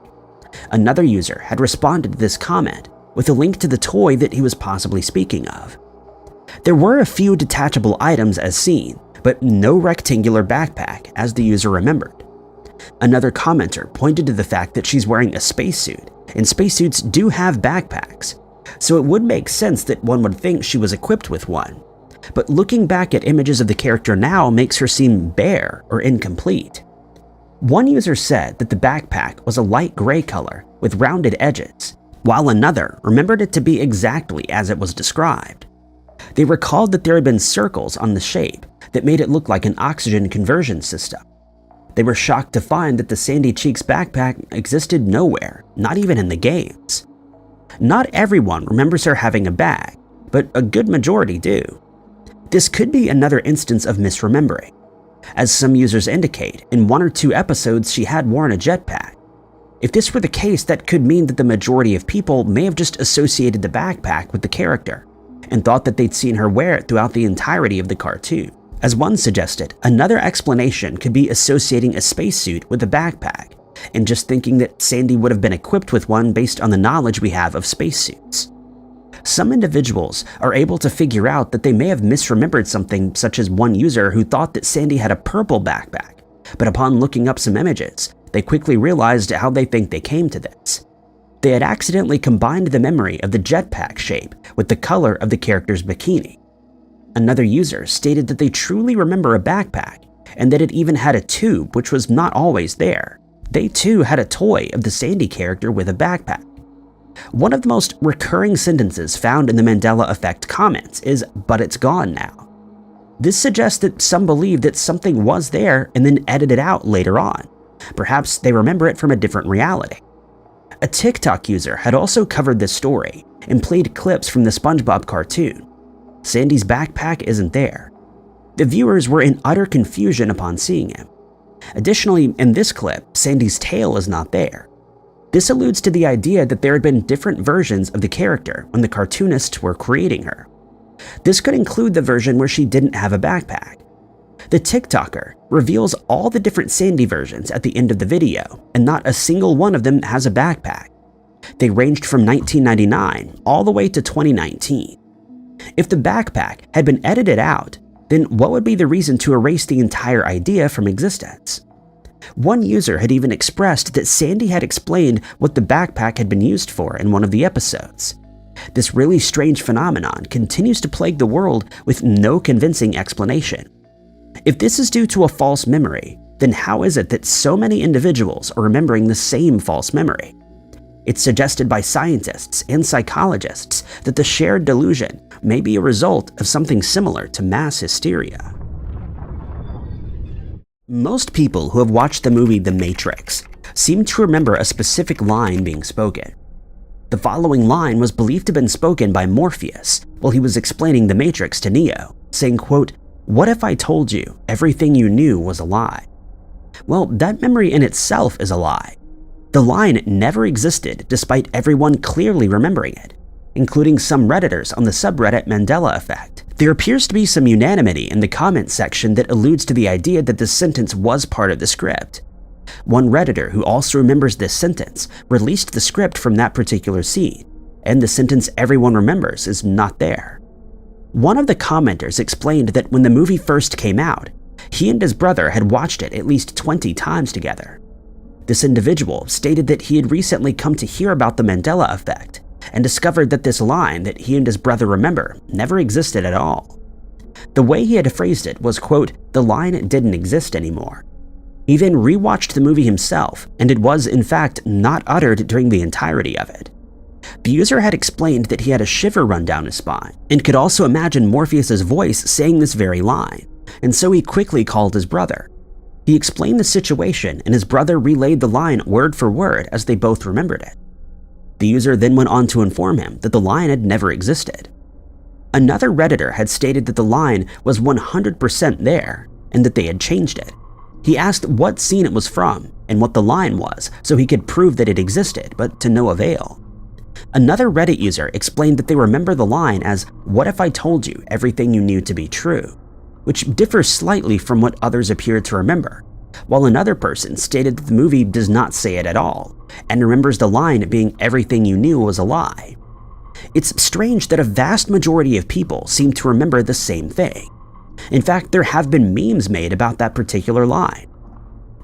Another user had responded to this comment with a link to the toy that he was possibly speaking of. There were a few detachable items as seen, but no rectangular backpack as the user remembered. Another commenter pointed to the fact that she's wearing a spacesuit, and spacesuits do have backpacks, so it would make sense that one would think she was equipped with one. But looking back at images of the character now makes her seem bare or incomplete. One user said that the backpack was a light gray color with rounded edges, while another remembered it to be exactly as it was described. They recalled that there had been circles on the shape that made it look like an oxygen conversion system. They were shocked to find that the Sandy Cheeks backpack existed nowhere, not even in the games. Not everyone remembers her having a bag, but a good majority do. This could be another instance of misremembering. As some users indicate, in 1 or 2 episodes she had worn a jetpack. If this were the case, that could mean that the majority of people may have just associated the backpack with the character and thought that they'd seen her wear it throughout the entirety of the cartoon. As one suggested, another explanation could be associating a spacesuit with a backpack and just thinking that Sandy would have been equipped with one based on the knowledge we have of spacesuits. Some individuals are able to figure out that they may have misremembered something, such as one user who thought that Sandy had a purple backpack, but upon looking up some images, they quickly realized how they think they came to this. They had accidentally combined the memory of the jetpack shape with the color of the character's bikini. Another user stated that they truly remember a backpack and that it even had a tube, which was not always there. They too had a toy of the Sandy character with a backpack. One of the most recurring sentences found in the Mandela effect comments is, "but it's gone now." This suggests that some believe that something was there and then edited out later on. Perhaps they remember it from a different reality. A TikTok user had also covered this story and played clips from the SpongeBob cartoon. Sandy's backpack isn't there. The viewers were in utter confusion upon seeing him. Additionally, in this clip, Sandy's tail is not there. This alludes to the idea that there had been different versions of the character when the cartoonists were creating her. This could include the version where she didn't have a backpack. The TikToker reveals all the different Sandy versions at the end of the video, and not a single one of them has a backpack. They ranged from 1999 all the way to 2019. If the backpack had been edited out, then what would be the reason to erase the entire idea from existence? One user had even expressed that Sandy had explained what the backpack had been used for in one of the episodes. This really strange phenomenon continues to plague the world with no convincing explanation. If this is due to a false memory, then how is it that so many individuals are remembering the same false memory? It's suggested by scientists and psychologists that the shared delusion may be a result of something similar to mass hysteria. Most people who have watched the movie The Matrix seem to remember a specific line being spoken. The following line was believed to have been spoken by Morpheus while he was explaining the Matrix to Neo, saying, quote, "What if I told you everything you knew was a lie?" Well, that memory in itself is a lie. The line never existed despite everyone clearly remembering it, including some Redditors on the subreddit Mandela effect. There appears to be some unanimity in the comments section that alludes to the idea that this sentence was part of the script. One Redditor who also remembers this sentence released the script from that particular scene, and the sentence everyone remembers is not there. One of the commenters explained that when the movie first came out, he and his brother had watched it at least 20 times together. This individual stated that he had recently come to hear about the Mandela effect and discovered that this line that he and his brother remember never existed at all. The way he had phrased it was, quote, "the line didn't exist anymore." He then rewatched the movie himself, and it was, in fact, not uttered during the entirety of it. The user had explained that he had a shiver run down his spine and could also imagine Morpheus's voice saying this very line, and so he quickly called his brother. He explained the situation, and his brother relayed the line word for word as they both remembered it. The user then went on to inform him that the line had never existed. Another Redditor had stated that the line was 100% there and that they had changed it. He asked what scene it was from and what the line was so he could prove that it existed, but to no avail. Another Reddit user explained that they remember the line as, "What if I told you everything you knew to be true?" which differs slightly from what others appear to remember, while another person stated that the movie does not say it at all, and remembers the line being "everything you knew was a lie." It's strange that a vast majority of people seem to remember the same thing. In fact, there have been memes made about that particular line.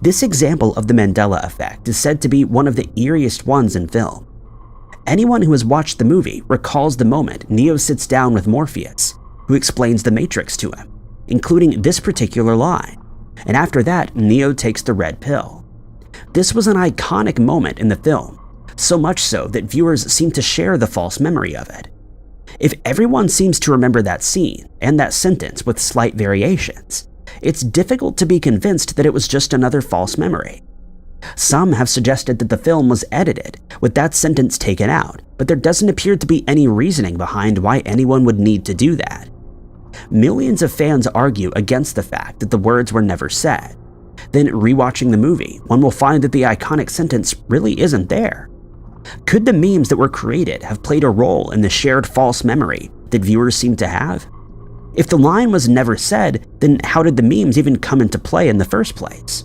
This example of the Mandela effect is said to be one of the eeriest ones in film. Anyone who has watched the movie recalls the moment Neo sits down with Morpheus, who explains the Matrix to him, including this particular line, and after that, Neo takes the red pill. This was an iconic moment in the film, so much so that viewers seem to share the false memory of it. If everyone seems to remember that scene and that sentence with slight variations, it's difficult to be convinced that it was just another false memory. Some have suggested that the film was edited with that sentence taken out, but there doesn't appear to be any reasoning behind why anyone would need to do that. Millions of fans argue against the fact that the words were never said. Then rewatching the movie, one will find that the iconic sentence really isn't there. Could the memes that were created have played a role in the shared false memory that viewers seem to have? If the line was never said, then how did the memes even come into play in the first place?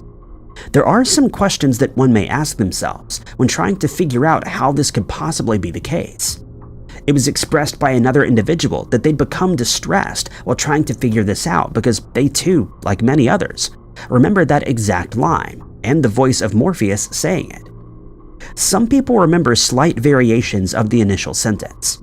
There are some questions that one may ask themselves when trying to figure out how this could possibly be the case. It was expressed by another individual that they'd become distressed while trying to figure this out because they too, like many others, remember that exact line and the voice of Morpheus saying it. Some people remember slight variations of the initial sentence.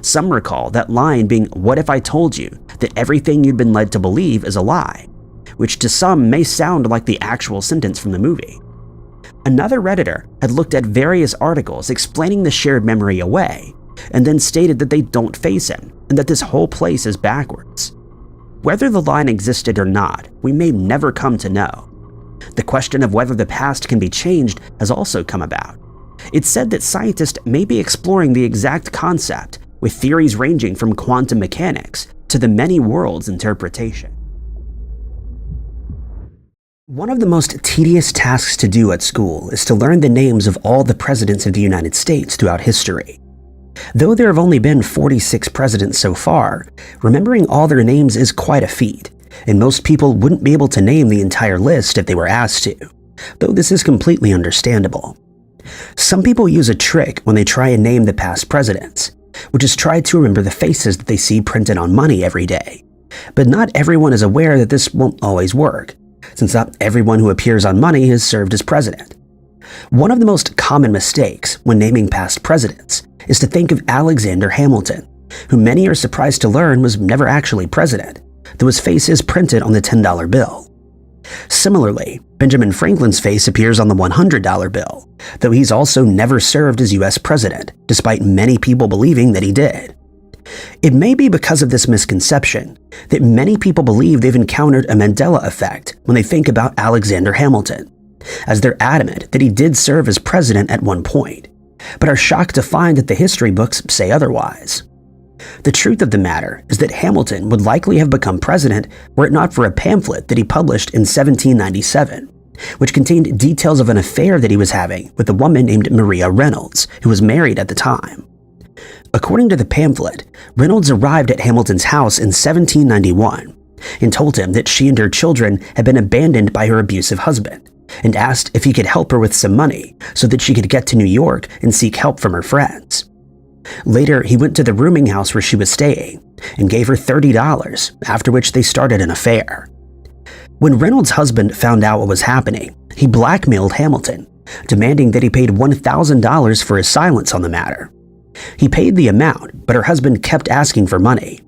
Some recall that line being, "What if I told you that everything you'd been led to believe is a lie?" which to some may sound like the actual sentence from the movie. Another Redditor had looked at various articles explaining the shared memory away, and then stated that they don't face him and that this whole place is backwards. Whether the line existed or not, we may never come to know. The question of whether the past can be changed has also come about. It's said that scientists may be exploring the exact concept, with theories ranging from quantum mechanics to the many worlds interpretation. One of the most tedious tasks to do at school is to learn the names of all the presidents of the United States throughout history. Though there have only been 46 presidents so far, remembering all their names is quite a feat, and most people wouldn't be able to name the entire list if they were asked to, though this is completely understandable. Some people use a trick when they try and name the past presidents, which is try to remember the faces that they see printed on money every day. But not everyone is aware that this won't always work, since not everyone who appears on money has served as president. One of the most common mistakes when naming past presidents is to think of Alexander Hamilton, who many are surprised to learn was never actually president, though his face is printed on the $10 bill. Similarly, Benjamin Franklin's face appears on the $100 bill, though he's also never served as US president, despite many people believing that he did. It may be because of this misconception that many people believe they've encountered a Mandela effect when they think about Alexander Hamilton, as they're adamant that he did serve as president at one point, but are shocked to find that the history books say otherwise. The truth of the matter is that Hamilton would likely have become president were it not for a pamphlet that he published in 1797, which contained details of an affair that he was having with a woman named Maria Reynolds, who was married at the time. According to the pamphlet, Reynolds arrived at Hamilton's house in 1791 and told him that she and her children had been abandoned by her abusive husband, and asked if he could help her with some money so that she could get to New York and seek help from her friends. Later, he went to the rooming house where she was staying and gave her $30, after which they started an affair. When Reynolds' husband found out what was happening, he blackmailed Hamilton, demanding that he paid $1,000 for his silence on the matter. He paid the amount, but her husband kept asking for money,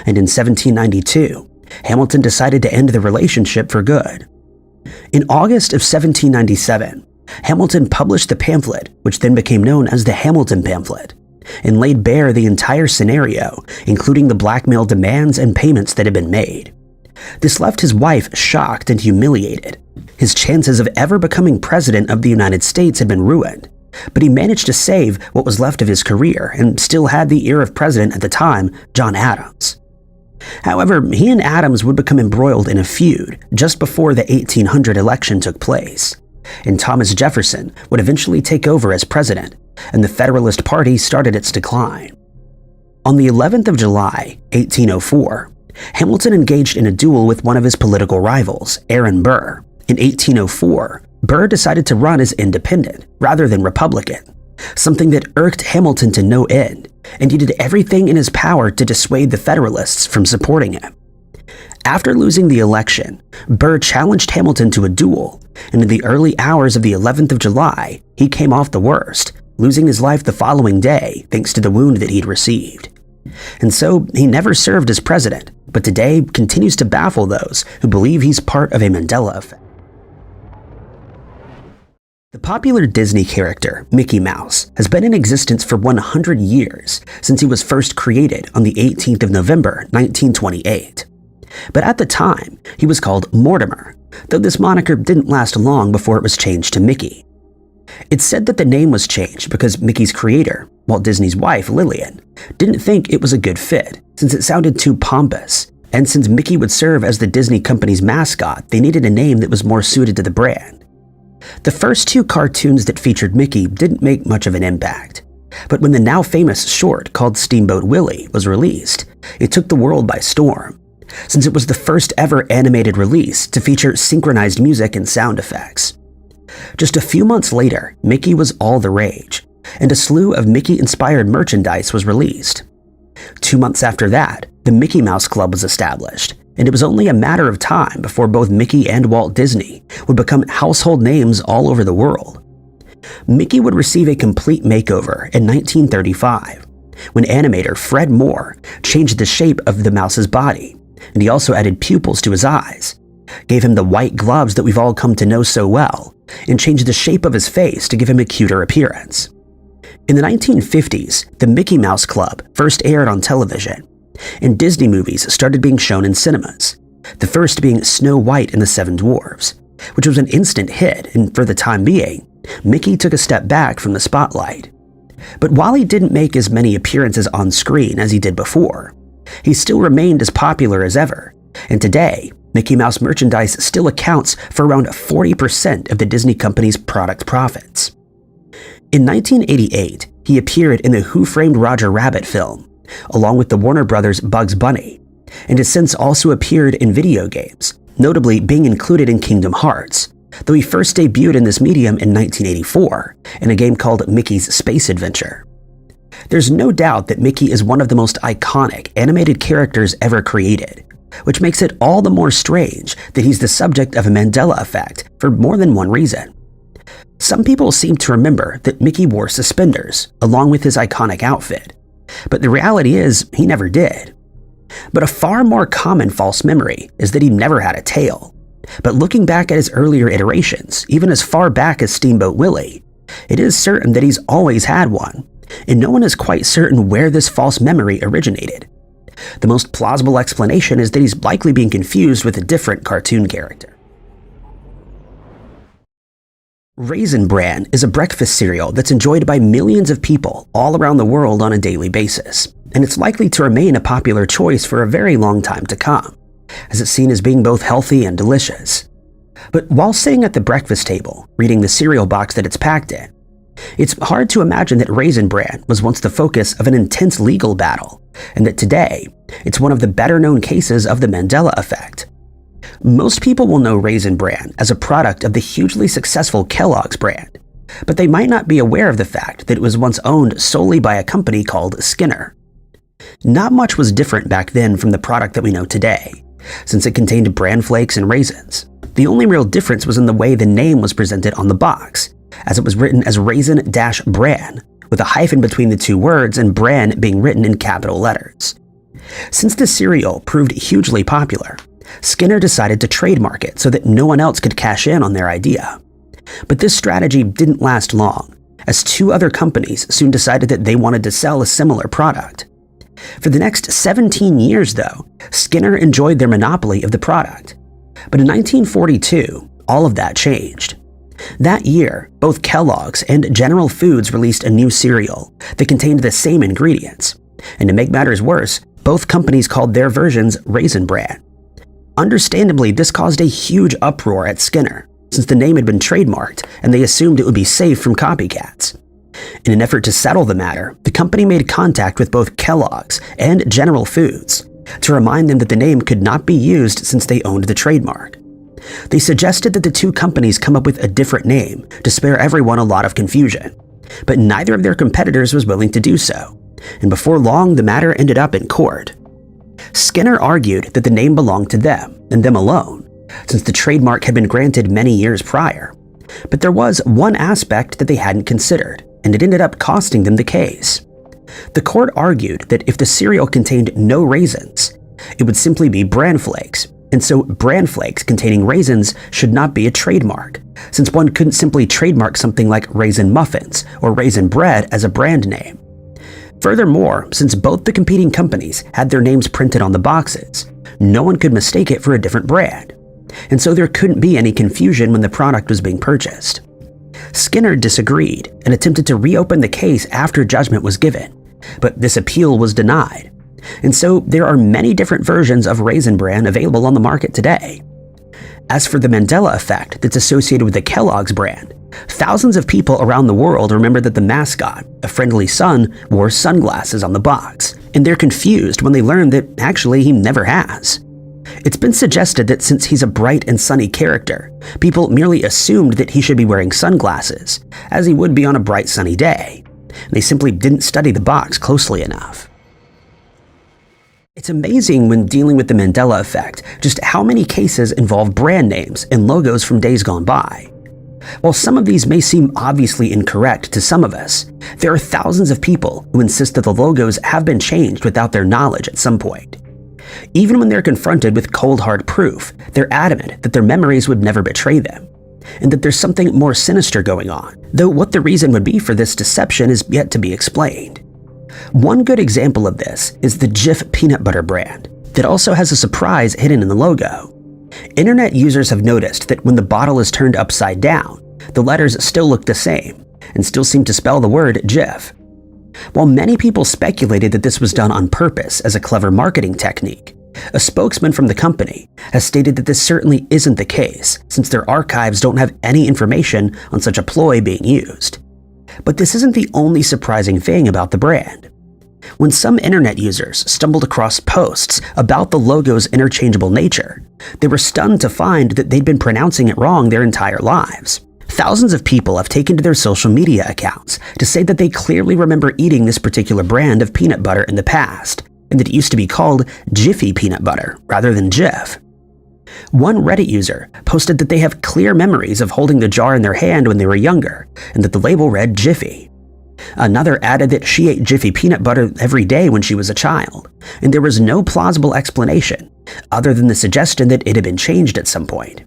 and in 1792, Hamilton decided to end the relationship for good. In August of 1797, Hamilton published the pamphlet, which then became known as the Hamilton Pamphlet, and laid bare the entire scenario, including the blackmail demands and payments that had been made. This left his wife shocked and humiliated. His chances of ever becoming president of the United States had been ruined, but he managed to save what was left of his career and still had the ear of president at the time, John Adams. However, he and Adams would become embroiled in a feud just before the 1800 election took place, and Thomas Jefferson would eventually take over as president, and the Federalist Party started its decline. On the 11th of July, 1804, Hamilton engaged in a duel with one of his political rivals, Aaron Burr. In 1804, Burr decided to run as independent rather than Republican, something that irked Hamilton to no end, and he did everything in his power to dissuade the Federalists from supporting him. After losing the election, Burr challenged Hamilton to a duel, and in the early hours of the 11th of July, he came off the worst, losing his life the following day thanks to the wound that he'd received. And so he never served as president, but today continues to baffle those who believe he's part of a Mandela effect. The popular Disney character, Mickey Mouse, has been in existence for 100 years since he was first created on the 18th of November, 1928. But at the time, he was called Mortimer, though this moniker didn't last long before it was changed to Mickey. It's said that the name was changed because Mickey's creator, Walt Disney's wife, Lillian, didn't think it was a good fit since it sounded too pompous, and since Mickey would serve as the Disney company's mascot, they needed a name that was more suited to the brand. The first two cartoons that featured Mickey didn't make much of an impact, but when the now famous short called Steamboat Willie was released, it took the world by storm, since it was the first ever animated release to feature synchronized music and sound effects. Just a few months later, Mickey was all the rage, and a slew of Mickey-inspired merchandise was released. 2 months after that, the Mickey Mouse Club was established, and it was only a matter of time before both Mickey and Walt Disney would become household names all over the world. Mickey would receive a complete makeover in 1935, when animator Fred Moore changed the shape of the mouse's body, and he also added pupils to his eyes, gave him the white gloves that we've all come to know so well, and changed the shape of his face to give him a cuter appearance. In the 1950s, the Mickey Mouse Club first aired on television, and Disney movies started being shown in cinemas, the first being Snow White and the Seven Dwarfs, which was an instant hit, and for the time being, Mickey took a step back from the spotlight. But while he didn't make as many appearances on screen as he did before, he still remained as popular as ever, and today, Mickey Mouse merchandise still accounts for around 40% of the Disney company's product profits. In 1988, he appeared in the Who Framed Roger Rabbit film, along with the Warner Brothers' Bugs Bunny, and has since also appeared in video games, notably being included in Kingdom Hearts, though he first debuted in this medium in 1984 in a game called Mickey's Space Adventure. There's no doubt that Mickey is one of the most iconic animated characters ever created, which makes it all the more strange that he's the subject of a Mandela effect for more than one reason. Some people seem to remember that Mickey wore suspenders along with his iconic outfit, but the reality is he never did. But a far more common false memory is that he never had a tail. But looking back at his earlier iterations, even as far back as Steamboat Willie, it is certain that he's always had one, and no one is quite certain where this false memory originated. The most plausible explanation is that he's likely being confused with a different cartoon character. Raisin Brand is a breakfast cereal that's enjoyed by millions of people all around the world on a daily basis, and it's likely to remain a popular choice for a very long time to come, as it's seen as being both healthy and delicious. But while sitting at the breakfast table, reading the cereal box that it's packed in, it's hard to imagine that Raisin Brand was once the focus of an intense legal battle, and that today, it's one of the better-known cases of the Mandela effect. Most people will know Raisin Bran as a product of the hugely successful Kellogg's brand, but they might not be aware of the fact that it was once owned solely by a company called Skinner. Not much was different back then from the product that we know today, since it contained bran flakes and raisins. The only real difference was in the way the name was presented on the box, as it was written as Raisin-Bran, with a hyphen between the two words and Bran being written in capital letters. Since the cereal proved hugely popular, Skinner decided to trademark it so that no one else could cash in on their idea. But this strategy didn't last long, as two other companies soon decided that they wanted to sell a similar product. For the next 17 years, though, Skinner enjoyed their monopoly of the product. But in 1942, all of that changed. That year, both Kellogg's and General Foods released a new cereal that contained the same ingredients. And to make matters worse, both companies called their versions Raisin Brand. Understandably, this caused a huge uproar at Skinner, since the name had been trademarked and they assumed it would be safe from copycats. In an effort to settle the matter, the company made contact with both Kellogg's and General Foods to remind them that the name could not be used since they owned the trademark. They suggested that the two companies come up with a different name to spare everyone a lot of confusion, but neither of their competitors was willing to do so, and before long the matter ended up in court. Skinner argued that the name belonged to them and them alone, since the trademark had been granted many years prior. But there was one aspect that they hadn't considered, and it ended up costing them the case. The court argued that if the cereal contained no raisins, it would simply be bran flakes, and so bran flakes containing raisins should not be a trademark, since one couldn't simply trademark something like raisin muffins or raisin bread as a brand name. Furthermore, since both the competing companies had their names printed on the boxes, no one could mistake it for a different brand, and so there couldn't be any confusion when the product was being purchased. Skinner disagreed and attempted to reopen the case after judgment was given, but this appeal was denied, and so there are many different versions of Raisin Bran available on the market today. As for the Mandela effect that's associated with the Kellogg's brand, thousands of people around the world remember that the mascot, a friendly sun, wore sunglasses on the box, and they're confused when they learn that actually he never has. It's been suggested that since he's a bright and sunny character, people merely assumed that he should be wearing sunglasses, as he would be on a bright sunny day. They simply didn't study the box closely enough. It's amazing when dealing with the Mandela effect just how many cases involve brand names and logos from days gone by. While some of these may seem obviously incorrect to some of us, there are thousands of people who insist that the logos have been changed without their knowledge at some point. Even when they're confronted with cold hard proof, they're adamant that their memories would never betray them, and that there's something more sinister going on, though what the reason would be for this deception is yet to be explained. One good example of this is the Jif peanut butter brand, that also has a surprise hidden in the logo. Internet users have noticed that when the bottle is turned upside down, the letters still look the same, and still seem to spell the word Jif. While many people speculated that this was done on purpose as a clever marketing technique, a spokesman from the company has stated that this certainly isn't the case, since their archives don't have any information on such a ploy being used. But this isn't the only surprising thing about the brand. When some internet users stumbled across posts about the logo's interchangeable nature, they were stunned to find that they'd been pronouncing it wrong their entire lives. Thousands of people have taken to their social media accounts to say that they clearly remember eating this particular brand of peanut butter in the past, and that it used to be called Jiffy peanut butter rather than Jif. One Reddit user posted that they have clear memories of holding the jar in their hand when they were younger, and that the label read Jiffy. Another added that she ate Jiffy peanut butter every day when she was a child, and there was no plausible explanation, other than the suggestion that it had been changed at some point.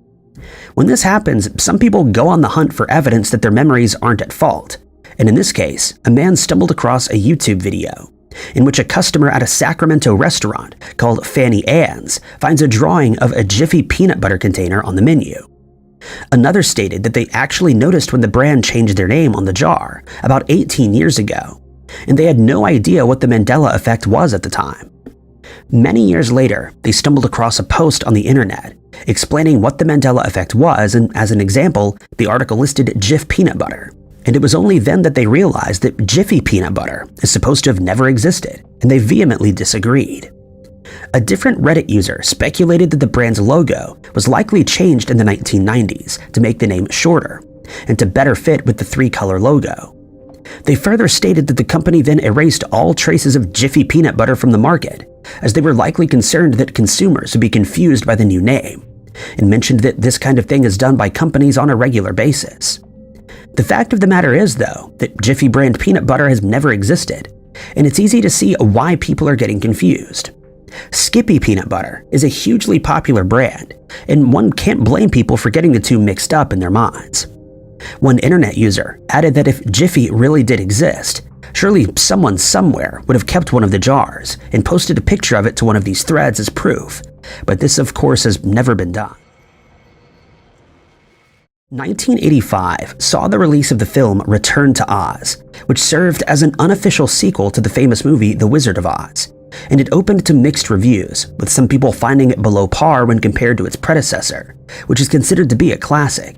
When this happens, some people go on the hunt for evidence that their memories aren't at fault, and in this case, a man stumbled across a YouTube video in which a customer at a Sacramento restaurant called Fanny Ann's finds a drawing of a Jiffy peanut butter container on the menu. Another stated that they actually noticed when the brand changed their name on the jar about 18 years ago, and they had no idea what the Mandela effect was at the time. Many years later, they stumbled across a post on the internet explaining what the Mandela effect was, and as an example, the article listed Jif peanut butter. And it was only then that they realized that Jiffy peanut butter is supposed to have never existed, and they vehemently disagreed. A different Reddit user speculated that the brand's logo was likely changed in the 1990s to make the name shorter, and to better fit with the three-color logo. They further stated that the company then erased all traces of Jiffy peanut butter from the market, as they were likely concerned that consumers would be confused by the new name, and mentioned that this kind of thing is done by companies on a regular basis. The fact of the matter is, though, that Jiffy brand peanut butter has never existed, and it's easy to see why people are getting confused. Skippy peanut butter is a hugely popular brand, and one can't blame people for getting the two mixed up in their minds. One internet user added that if Jiffy really did exist, surely someone somewhere would have kept one of the jars and posted a picture of it to one of these threads as proof, but this of course has never been done. 1985 saw the release of the film Return to Oz, which served as an unofficial sequel to the famous movie The Wizard of Oz, and it opened to mixed reviews, with some people finding it below par when compared to its predecessor, which is considered to be a classic.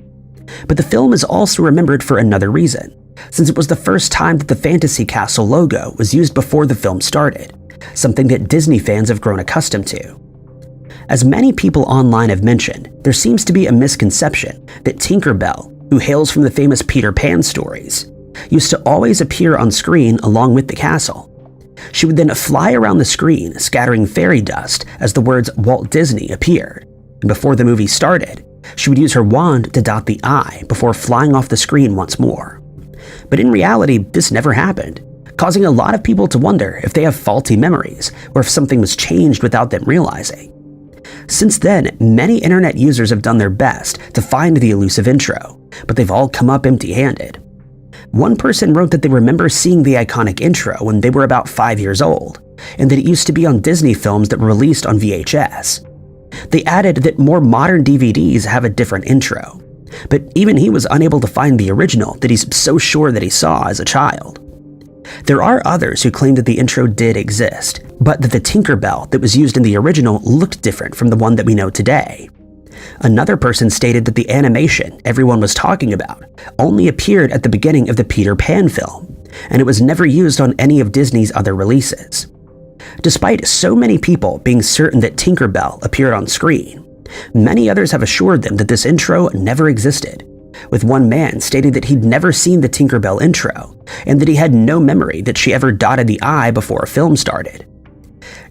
But the film is also remembered for another reason, since it was the first time that the Fantasy Castle logo was used before the film started, something that Disney fans have grown accustomed to. As many people online have mentioned, there seems to be a misconception that Tinkerbell, who hails from the famous Peter Pan stories, used to always appear on screen along with the castle. She would then fly around the screen, scattering fairy dust as the words Walt Disney appeared, and before the movie started, she would use her wand to dot the I before flying off the screen once more. But in reality, this never happened, causing a lot of people to wonder if they have faulty memories or if something was changed without them realizing. Since then, many internet users have done their best to find the elusive intro, but they've all come up empty-handed. One person wrote that they remember seeing the iconic intro when they were about 5 years old, and that it used to be on Disney films that were released on VHS. They added that more modern DVDs have a different intro, but even he was unable to find the original that he's so sure that he saw as a child. There are others who claim that the intro did exist, but that the Tinkerbell that was used in the original looked different from the one that we know today. Another person stated that the animation everyone was talking about only appeared at the beginning of the Peter Pan film, and it was never used on any of Disney's other releases. Despite so many people being certain that Tinkerbell appeared on screen, many others have assured them that this intro never existed, with one man stating that he'd never seen the Tinkerbell intro and that he had no memory that she ever dotted the I before a film started.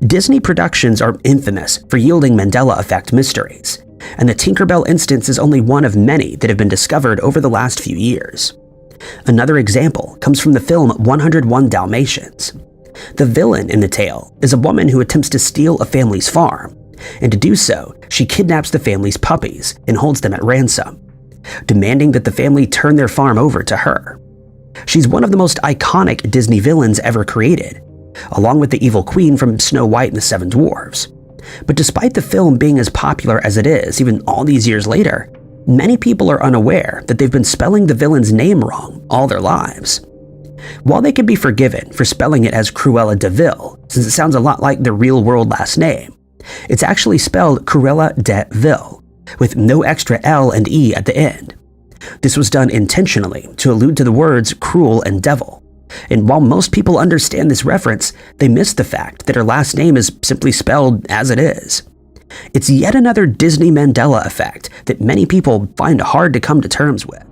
Disney productions are infamous for yielding Mandela effect mysteries, and the Tinkerbell instance is only one of many that have been discovered over the last few years. Another example comes from the film 101 Dalmatians. The villain in the tale is a woman who attempts to steal a family's farm, and to do so, she kidnaps the family's puppies and holds them at ransom, demanding that the family turn their farm over to her. She's one of the most iconic Disney villains ever created, along with the evil queen from Snow White and the Seven Dwarfs. But despite the film being as popular as it is, even all these years later, many people are unaware that they've been spelling the villain's name wrong all their lives. While they can be forgiven for spelling it as Cruella de Vil, since it sounds a lot like their real-world last name, it's actually spelled Cruella de Vil, with no extra L and E at the end. This was done intentionally to allude to the words cruel and devil. And while most people understand this reference, they miss the fact that her last name is simply spelled as it is. It's yet another Disney Mandela effect that many people find hard to come to terms with.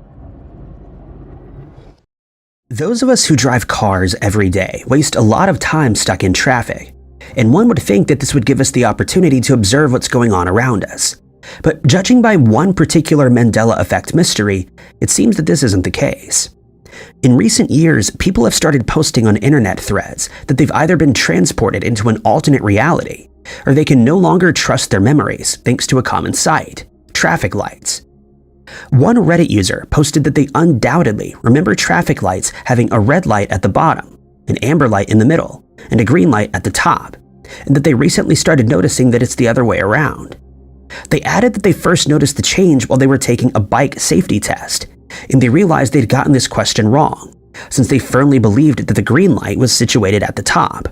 Those of us who drive cars every day waste a lot of time stuck in traffic, and one would think that this would give us the opportunity to observe what's going on around us. But judging by one particular Mandela effect mystery, it seems that this isn't the case. In recent years, people have started posting on internet threads that they've either been transported into an alternate reality, or they can no longer trust their memories thanks to a common sight: traffic lights. One Reddit user posted that they undoubtedly remember traffic lights having a red light at the bottom, an amber light in the middle, and a green light at the top, and that they recently started noticing that it's the other way around. They added that they first noticed the change while they were taking a bike safety test, and they realized they'd gotten this question wrong, since they firmly believed that the green light was situated at the top.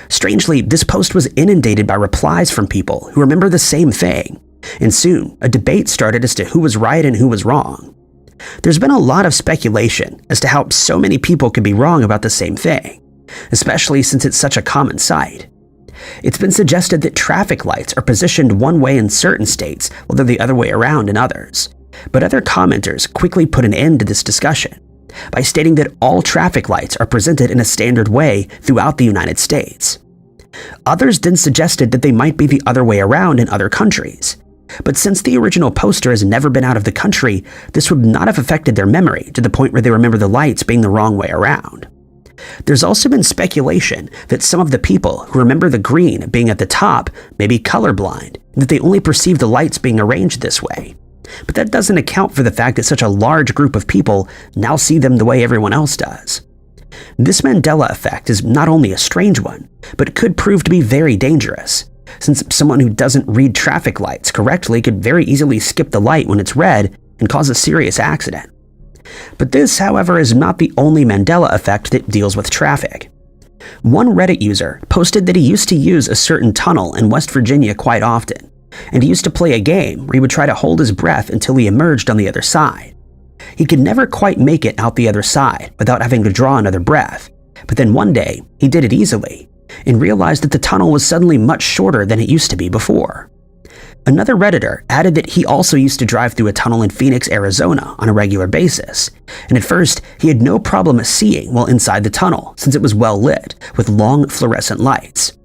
Strangely, this post was inundated by replies from people who remember the same thing, and soon a debate started as to who was right and who was wrong. There's been a lot of speculation as to how so many people could be wrong about the same thing, especially since it's such a common sight. It's been suggested that traffic lights are positioned one way in certain states while they're the other way around in others, but other commenters quickly put an end to this discussion by stating that all traffic lights are presented in a standard way throughout the United States. Others then suggested that they might be the other way around in other countries, but since the original poster has never been out of the country, this would not have affected their memory to the point where they remember the lights being the wrong way around. There's also been speculation that some of the people who remember the green being at the top may be colorblind, and that they only perceive the lights being arranged this way. But that doesn't account for the fact that such a large group of people now see them the way everyone else does. This Mandela effect is not only a strange one, but could prove to be very dangerous, since someone who doesn't read traffic lights correctly could very easily skip the light when it's red and cause a serious accident. But this, however, is not the only Mandela effect that deals with traffic. One Reddit user posted that he used to use a certain tunnel in West Virginia quite often, and he used to play a game where he would try to hold his breath until he emerged on the other side. He could never quite make it out the other side without having to draw another breath, but then one day he did it easily, and realized that the tunnel was suddenly much shorter than it used to be before. Another Redditor added that he also used to drive through a tunnel in Phoenix, Arizona on a regular basis, and at first he had no problem seeing while inside the tunnel since it was well lit with long fluorescent lights.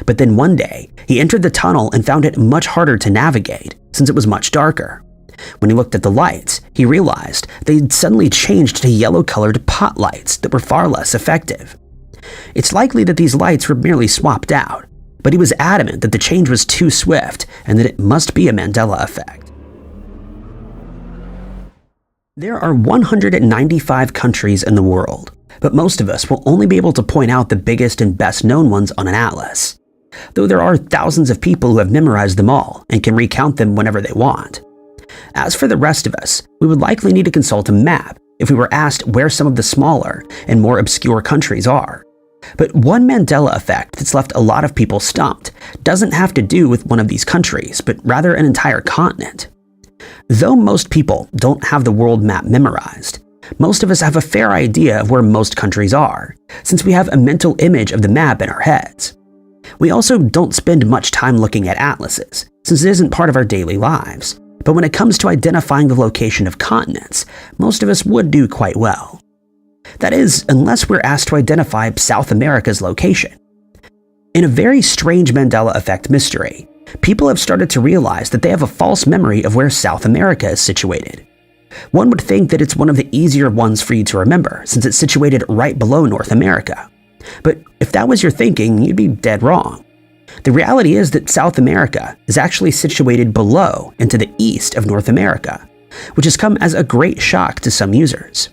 But then one day, he entered the tunnel and found it much harder to navigate since it was much darker, When he looked at the lights, he realized they'd suddenly changed to yellow-colored pot lights that were far less effective. It's likely that these lights were merely swapped out, but he was adamant that the change was too swift and that it must be a Mandela effect. There are 195 countries in the world, but most of us will only be able to point out the biggest and best known ones on an atlas, though there are thousands of people who have memorized them all and can recount them whenever they want. As for the rest of us, we would likely need to consult a map if we were asked where some of the smaller and more obscure countries are. But one Mandela effect that's left a lot of people stumped doesn't have to do with one of these countries, but rather an entire continent. Though most people don't have the world map memorized, most of us have a fair idea of where most countries are, since we have a mental image of the map in our heads. We also don't spend much time looking at atlases, since it isn't part of our daily lives, but when it comes to identifying the location of continents, most of us would do quite well. That is, unless we're asked to identify South America's location. In a very strange Mandela effect mystery, people have started to realize that they have a false memory of where South America is situated. One would think that it's one of the easier ones for you to remember, since it's situated right below North America. But if that was your thinking, you'd be dead wrong. The reality is that South America is actually situated below and to the east of North America, which has come as a great shock to some users.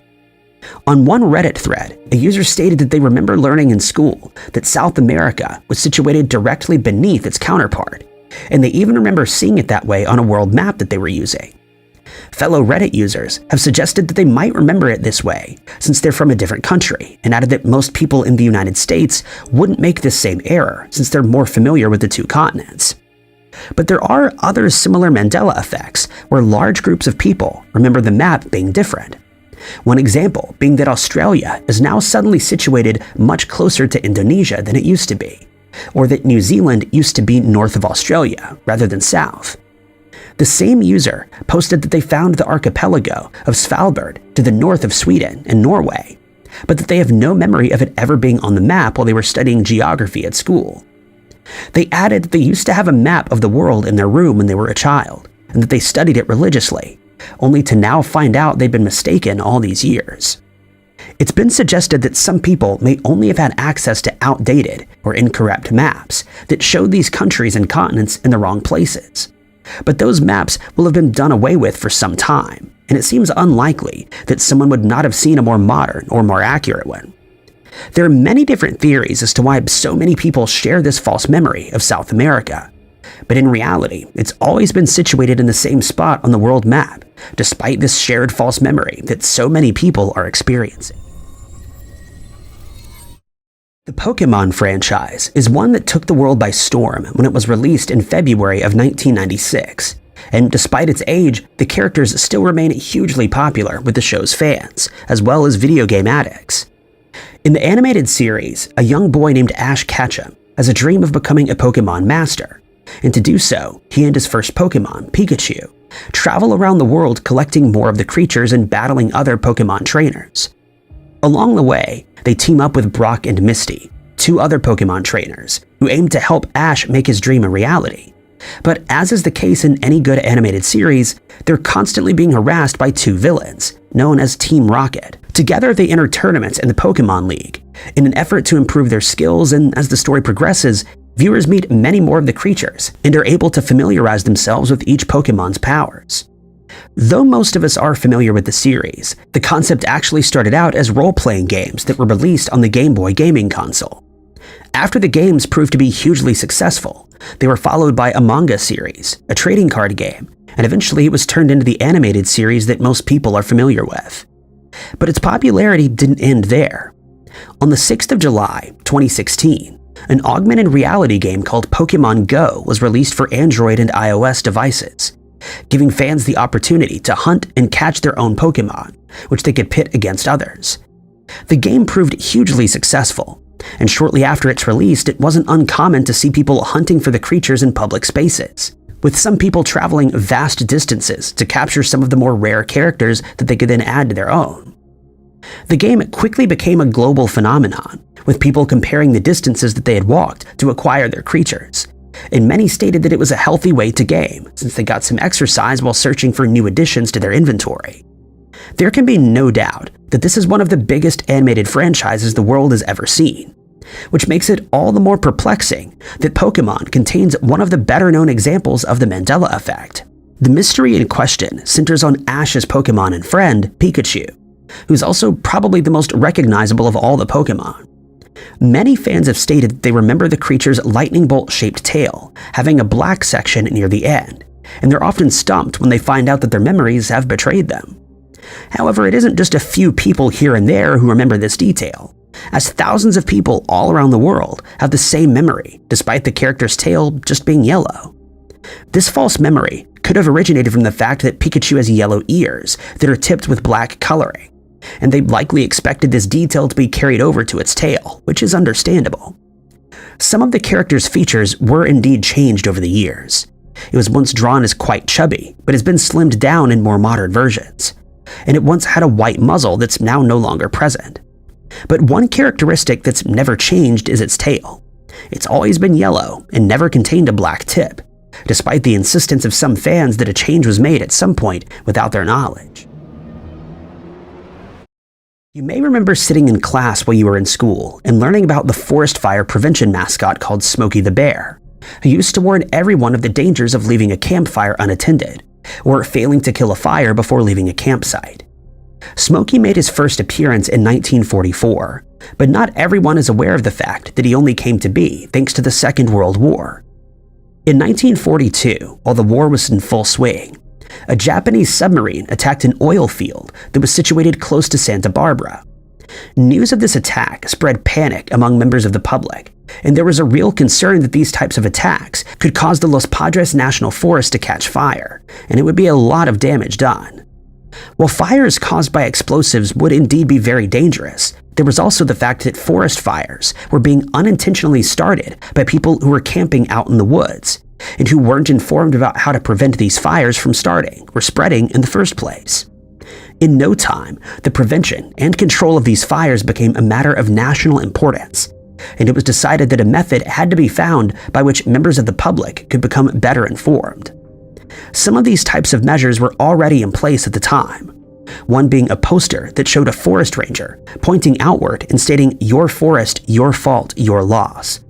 On one Reddit thread, a user stated that they remember learning in school that South America was situated directly beneath its counterpart, and they even remember seeing it that way on a world map that they were using. Fellow Reddit users have suggested that they might remember it this way since they're from a different country, and added that most people in the United States wouldn't make this same error since they're more familiar with the two continents. But there are other similar Mandela effects where large groups of people remember the map being different. One example being that Australia is now suddenly situated much closer to Indonesia than it used to be, or that New Zealand used to be north of Australia rather than south. The same user posted that they found the archipelago of Svalbard to the north of Sweden and Norway, but that they have no memory of it ever being on the map while they were studying geography at school. They added that they used to have a map of the world in their room when they were a child, and that they studied it religiously, only to now find out they'd been mistaken all these years. It's been suggested that some people may only have had access to outdated or incorrect maps that showed these countries and continents in the wrong places. But those maps will have been done away with for some time, and it seems unlikely that someone would not have seen a more modern or more accurate one. There are many different theories as to why so many people share this false memory of South America, but in reality, it's always been situated in the same spot on the world map, despite this shared false memory that so many people are experiencing. The Pokemon franchise is one that took the world by storm when it was released in February of 1996, and despite its age, the characters still remain hugely popular with the show's fans, as well as video game addicts. In the animated series, a young boy named Ash Ketchum has a dream of becoming a Pokemon master, and to do so, he and his first Pokemon, Pikachu, travel around the world collecting more of the creatures and battling other Pokemon trainers. Along the way, they team up with Brock and Misty, two other Pokemon trainers, who aim to help Ash make his dream a reality. But as is the case in any good animated series, they're constantly being harassed by two villains, known as Team Rocket. Together they enter tournaments in the Pokemon League, in an effort to improve their skills, and as the story progresses, viewers meet many more of the creatures and are able to familiarize themselves with each Pokemon's powers. Though most of us are familiar with the series, the concept actually started out as role-playing games that were released on the Game Boy gaming console. After the games proved to be hugely successful, they were followed by a manga series, a trading card game, and eventually it was turned into the animated series that most people are familiar with. But its popularity didn't end there. On the 6th of July, 2016, an augmented reality game called Pokemon Go was released for Android and iOS devices, giving fans the opportunity to hunt and catch their own Pokemon, which they could pit against others. The game proved hugely successful, and shortly after its release, it wasn't uncommon to see people hunting for the creatures in public spaces, with some people traveling vast distances to capture some of the more rare characters that they could then add to their own. The game quickly became a global phenomenon, with people comparing the distances that they had walked to acquire their creatures, and many stated that it was a healthy way to game since they got some exercise while searching for new additions to their inventory. There can be no doubt that this is one of the biggest animated franchises the world has ever seen, which makes it all the more perplexing that Pokémon contains one of the better-known examples of the Mandela effect. The mystery in question centers on Ash's Pokémon and friend, Pikachu, who's also probably the most recognizable of all the Pokémon. Many fans have stated that they remember the creature's lightning bolt-shaped tail having a black section near the end, and they're often stumped when they find out that their memories have betrayed them. However, it isn't just a few people here and there who remember this detail, as thousands of people all around the world have the same memory, despite the character's tail just being yellow. This false memory could have originated from the fact that Pikachu has yellow ears that are tipped with black coloring, and they likely expected this detail to be carried over to its tail, which is understandable. Some of the character's features were indeed changed over the years. It was once drawn as quite chubby, but has been slimmed down in more modern versions, and it once had a white muzzle that's now no longer present. But one characteristic that's never changed is its tail. It's always been yellow and never contained a black tip, despite the insistence of some fans that a change was made at some point without their knowledge. You may remember sitting in class while you were in school and learning about the forest fire prevention mascot called Smokey the Bear, who used to warn everyone of the dangers of leaving a campfire unattended or failing to kill a fire before leaving a campsite. Smokey made his first appearance in 1944, but not everyone is aware of the fact that he only came to be thanks to the Second World War. In 1942, while the war was in full swing, a Japanese submarine attacked an oil field that was situated close to Santa Barbara. News of this attack spread panic among members of the public, and there was a real concern that these types of attacks could cause the Los Padres National Forest to catch fire, and it would be a lot of damage done. While fires caused by explosives would indeed be very dangerous, there was also the fact that forest fires were being unintentionally started by people who were camping out in the woods, and who weren't informed about how to prevent these fires from starting or spreading in the first place. In no time, the prevention and control of these fires became a matter of national importance, and it was decided that a method had to be found by which members of the public could become better informed. Some of these types of measures were already in place at the time, one being a poster that showed a forest ranger pointing outward and stating, "Your forest, your fault, your loss."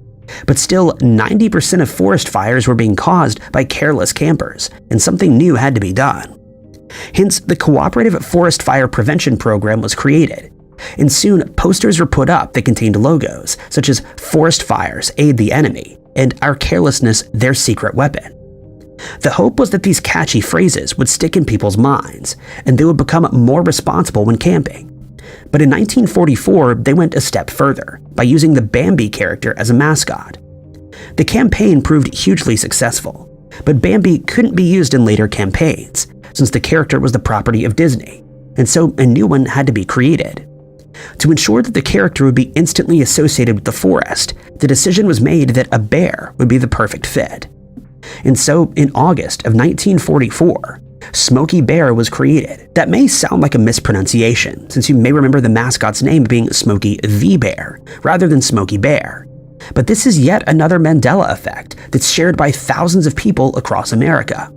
But still, 90% of forest fires were being caused by careless campers, and something new had to be done. Hence, the Cooperative Forest Fire Prevention Program was created, and soon posters were put up that contained logos such as "Forest fires aid the enemy" and "Our carelessness, their secret weapon." The hope was that these catchy phrases would stick in people's minds, and they would become more responsible when camping. But in 1944, they went a step further by using the Bambi character as a mascot. The campaign proved hugely successful, but Bambi couldn't be used in later campaigns since the character was the property of Disney, and so a new one had to be created. To ensure that the character would be instantly associated with the forest, the decision was made that a bear would be the perfect fit. And so, in August of 1944, Smokey Bear was created. That may sound like a mispronunciation, since you may remember the mascot's name being Smokey the Bear, rather than Smokey Bear. But this is yet another Mandela effect that's shared by thousands of people across America.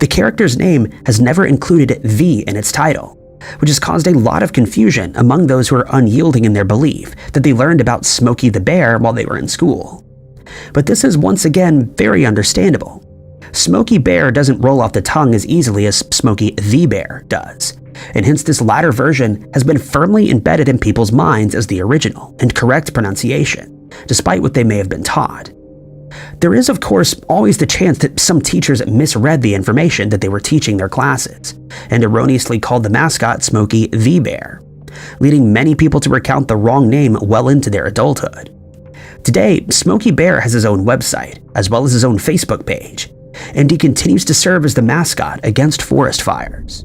The character's name has never included "the" in its title, which has caused a lot of confusion among those who are unyielding in their belief that they learned about Smokey the Bear while they were in school. But this is once again very understandable. Smokey Bear doesn't roll off the tongue as easily as Smokey the Bear does, and hence this latter version has been firmly embedded in people's minds as the original and correct pronunciation, despite what they may have been taught. There is, of course, always the chance that some teachers misread the information that they were teaching their classes, and erroneously called the mascot Smokey the Bear, leading many people to recount the wrong name well into their adulthood. Today, Smokey Bear has his own website, as well as his own Facebook page, and he continues to serve as the mascot against forest fires.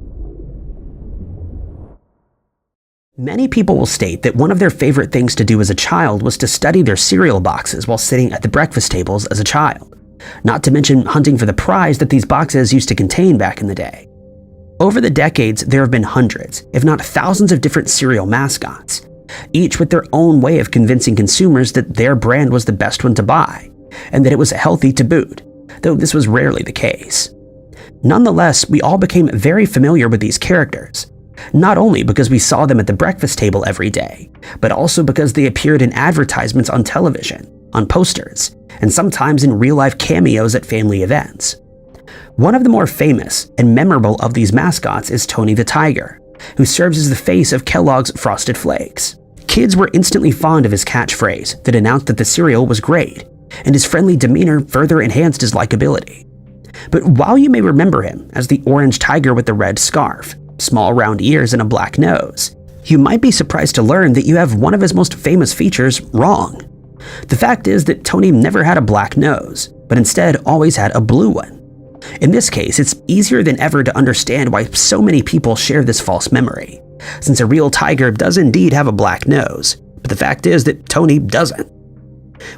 Many people will state that one of their favorite things to do as a child was to study their cereal boxes while sitting at the breakfast tables as a child, not to mention hunting for the prize that these boxes used to contain back in the day. Over the decades, there have been hundreds, if not thousands of different cereal mascots, each with their own way of convincing consumers that their brand was the best one to buy, and that it was healthy to boot, though this was rarely the case. Nonetheless, we all became very familiar with these characters, not only because we saw them at the breakfast table every day, but also because they appeared in advertisements on television, on posters, and sometimes in real-life cameos at family events. One of the more famous and memorable of these mascots is Tony the Tiger, who serves as the face of Kellogg's Frosted Flakes. Kids were instantly fond of his catchphrase that announced that the cereal was great, and his friendly demeanor further enhanced his likability. But while you may remember him as the orange tiger with the red scarf, small round ears, and a black nose, you might be surprised to learn that you have one of his most famous features wrong. The fact is that Tony never had a black nose, but instead always had a blue one. In this case, it's easier than ever to understand why so many people share this false memory, since a real tiger does indeed have a black nose, but the fact is that Tony doesn't.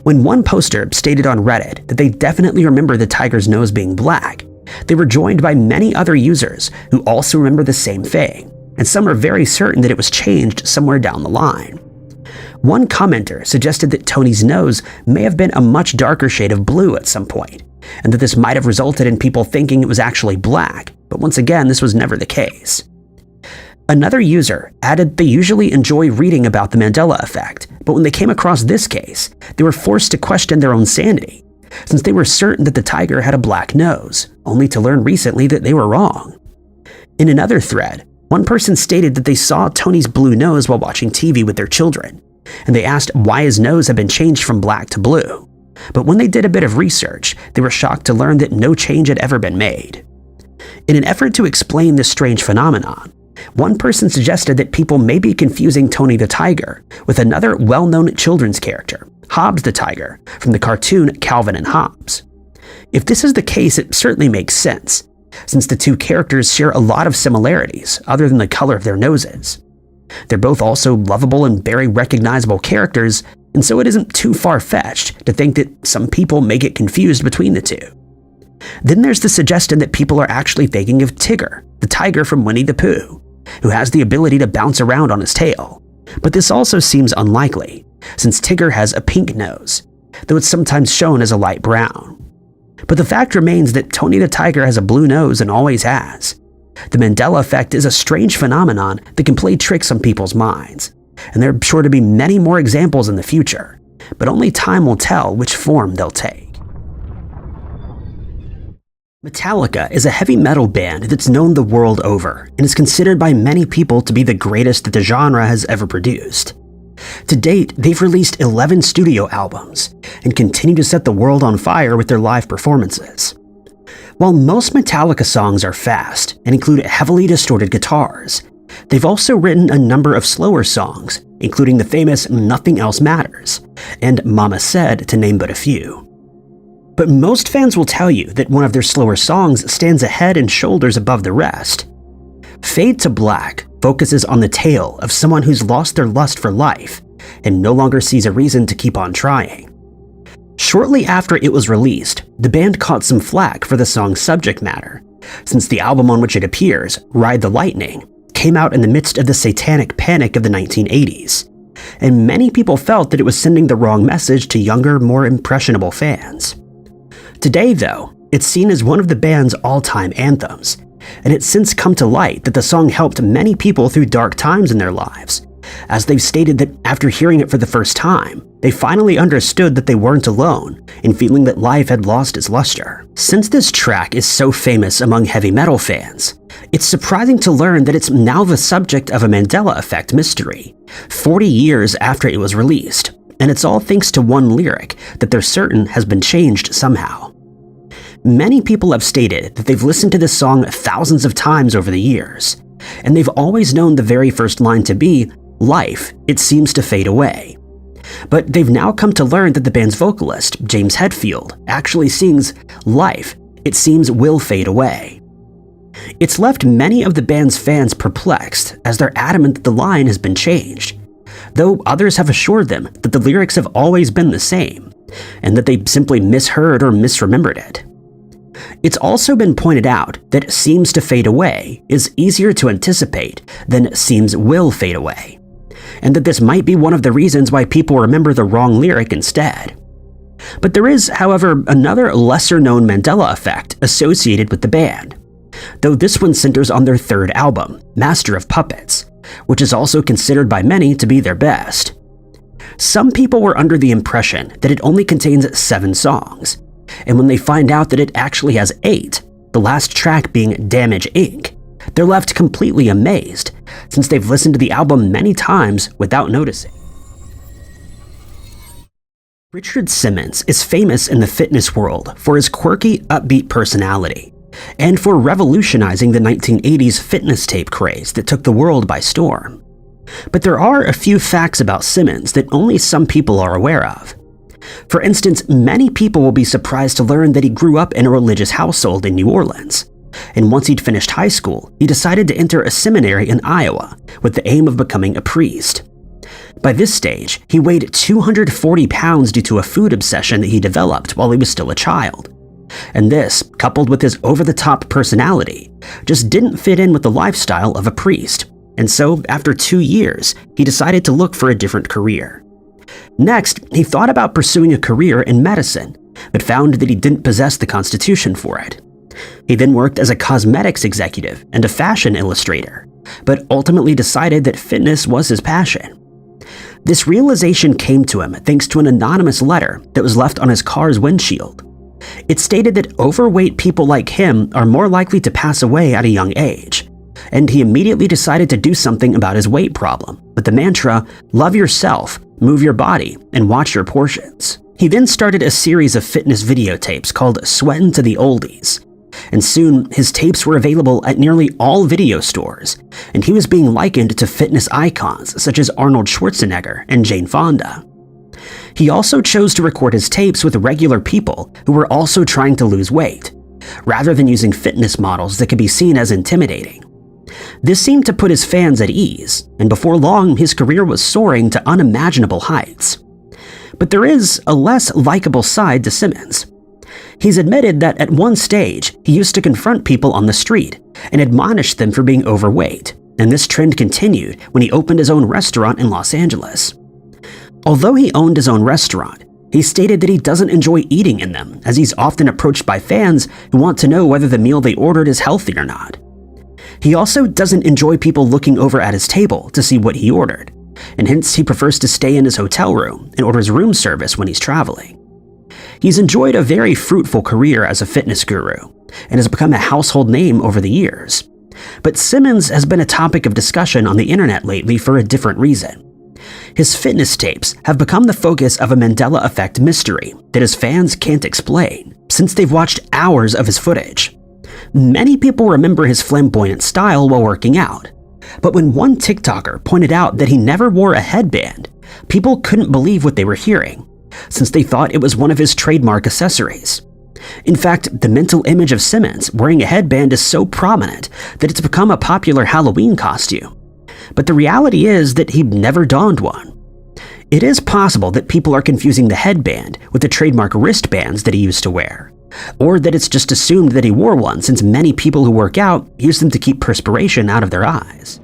When one poster stated on Reddit that they definitely remember the tiger's nose being black, they were joined by many other users who also remember the same thing, and some are very certain that it was changed somewhere down the line. One commenter suggested that Tony's nose may have been a much darker shade of blue at some point, and that this might have resulted in people thinking it was actually black, but once again, this was never the case. Another user added they usually enjoy reading about the Mandela effect, but when they came across this case, they were forced to question their own sanity, since they were certain that the tiger had a black nose, only to learn recently that they were wrong. In another thread, one person stated that they saw Tony's blue nose while watching TV with their children, and they asked why his nose had been changed from black to blue. But when they did a bit of research, they were shocked to learn that no change had ever been made. In an effort to explain this strange phenomenon, one person suggested that people may be confusing Tony the Tiger with another well-known children's character, Hobbs the Tiger, from the cartoon Calvin and Hobbes. If this is the case, it certainly makes sense, since the two characters share a lot of similarities other than the color of their noses. They're both also lovable and very recognizable characters, and so it isn't too far-fetched to think that some people may get confused between the two. Then there's the suggestion that people are actually thinking of Tigger, the tiger from Winnie the Pooh, who has the ability to bounce around on his tail. But this also seems unlikely, since Tigger has a pink nose, though it's sometimes shown as a light brown. But the fact remains that Tony the Tiger has a blue nose and always has. The Mandela effect is a strange phenomenon that can play tricks on people's minds, and there are sure to be many more examples in the future, but only time will tell which form they'll take. Metallica is a heavy metal band that's known the world over and is considered by many people to be the greatest that the genre has ever produced. To date, they've released 11 studio albums and continue to set the world on fire with their live performances. While most Metallica songs are fast and include heavily distorted guitars, they've also written a number of slower songs, including the famous Nothing Else Matters and Mama Said, to name but a few. But most fans will tell you that one of their slower songs stands a head and shoulders above the rest. Fade to Black focuses on the tale of someone who's lost their lust for life and no longer sees a reason to keep on trying. Shortly after it was released, the band caught some flack for the song's subject matter, since the album on which it appears, Ride the Lightning, came out in the midst of the satanic panic of the 1980s, and many people felt that it was sending the wrong message to younger, more impressionable fans. Today, though, it's seen as one of the band's all-time anthems, and it's since come to light that the song helped many people through dark times in their lives, as they've stated that after hearing it for the first time, they finally understood that they weren't alone in feeling that life had lost its luster. Since this track is so famous among heavy metal fans, it's surprising to learn that it's now the subject of a Mandela effect mystery, 40 years after it was released, and it's all thanks to one lyric that they're certain has been changed somehow. Many people have stated that they've listened to this song thousands of times over the years, and they've always known the very first line to be, "Life, it seems to fade away." But they've now come to learn that the band's vocalist, James Hetfield, actually sings, "Life, it seems will fade away." It's left many of the band's fans perplexed, as they're adamant that the line has been changed, though others have assured them that the lyrics have always been the same, and that they simply misheard or misremembered it. It's also been pointed out that "seems to fade away" is easier to anticipate than "seems will fade away," and that this might be one of the reasons why people remember the wrong lyric instead. But there is, however, another lesser-known Mandela effect associated with the band, though this one centers on their third album, Master of Puppets, which is also considered by many to be their best. Some people were under the impression that it only contains 7 songs, and when they find out that it actually has 8, the last track being Damage Inc., they're left completely amazed, since they've listened to the album many times without noticing. Richard Simmons is famous in the fitness world for his quirky, upbeat personality, and for revolutionizing the 1980s fitness tape craze that took the world by storm. But there are a few facts about Simmons that only some people are aware of. For instance, many people will be surprised to learn that he grew up in a religious household in New Orleans, and once he'd finished high school, he decided to enter a seminary in Iowa with the aim of becoming a priest. By this stage, he weighed 240 pounds due to a food obsession that he developed while he was still a child. And this, coupled with his over-the-top personality, just didn't fit in with the lifestyle of a priest. And so, after 2 years, he decided to look for a different career. Next, he thought about pursuing a career in medicine, but found that he didn't possess the constitution for it. He then worked as a cosmetics executive and a fashion illustrator, but ultimately decided that fitness was his passion. This realization came to him thanks to an anonymous letter that was left on his car's windshield. It stated that overweight people like him are more likely to pass away at a young age, and he immediately decided to do something about his weight problem with the mantra, "Love yourself, move your body, and watch your portions." He then started a series of fitness videotapes called Sweatin' to the Oldies, and soon his tapes were available at nearly all video stores, and he was being likened to fitness icons such as Arnold Schwarzenegger and Jane Fonda. He also chose to record his tapes with regular people who were also trying to lose weight, rather than using fitness models that could be seen as intimidating. This seemed to put his fans at ease, and before long his career was soaring to unimaginable heights. But there is a less likable side to Simmons. He's admitted that at one stage, he used to confront people on the street and admonish them for being overweight, and this trend continued when he opened his own restaurant in Los Angeles. Although he owned his own restaurant, he stated that he doesn't enjoy eating in them, as he's often approached by fans who want to know whether the meal they ordered is healthy or not. He also doesn't enjoy people looking over at his table to see what he ordered, and hence he prefers to stay in his hotel room and orders room service when he's traveling. He's enjoyed a very fruitful career as a fitness guru, and has become a household name over the years. But Simmons has been a topic of discussion on the internet lately for a different reason. His fitness tapes have become the focus of a Mandela effect mystery that his fans can't explain, since they've watched hours of his footage. Many people remember his flamboyant style while working out, but when one TikToker pointed out that he never wore a headband, people couldn't believe what they were hearing, since they thought it was one of his trademark accessories. In fact, the mental image of Simmons wearing a headband is so prominent that it's become a popular Halloween costume. But the reality is that he never donned one. It is possible that people are confusing the headband with the trademark wristbands that he used to wear, or that it's just assumed that he wore one since many people who work out use them to keep perspiration out of their eyes.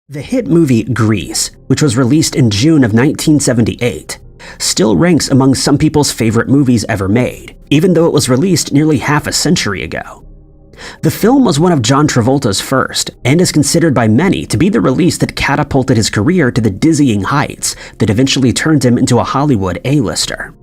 The hit movie Grease, which was released in June of 1978, still ranks among some people's favorite movies ever made, even though it was released nearly half a century ago. The film was one of John Travolta's first, and is considered by many to be the release that catapulted his career to the dizzying heights that eventually turned him into a Hollywood A-lister.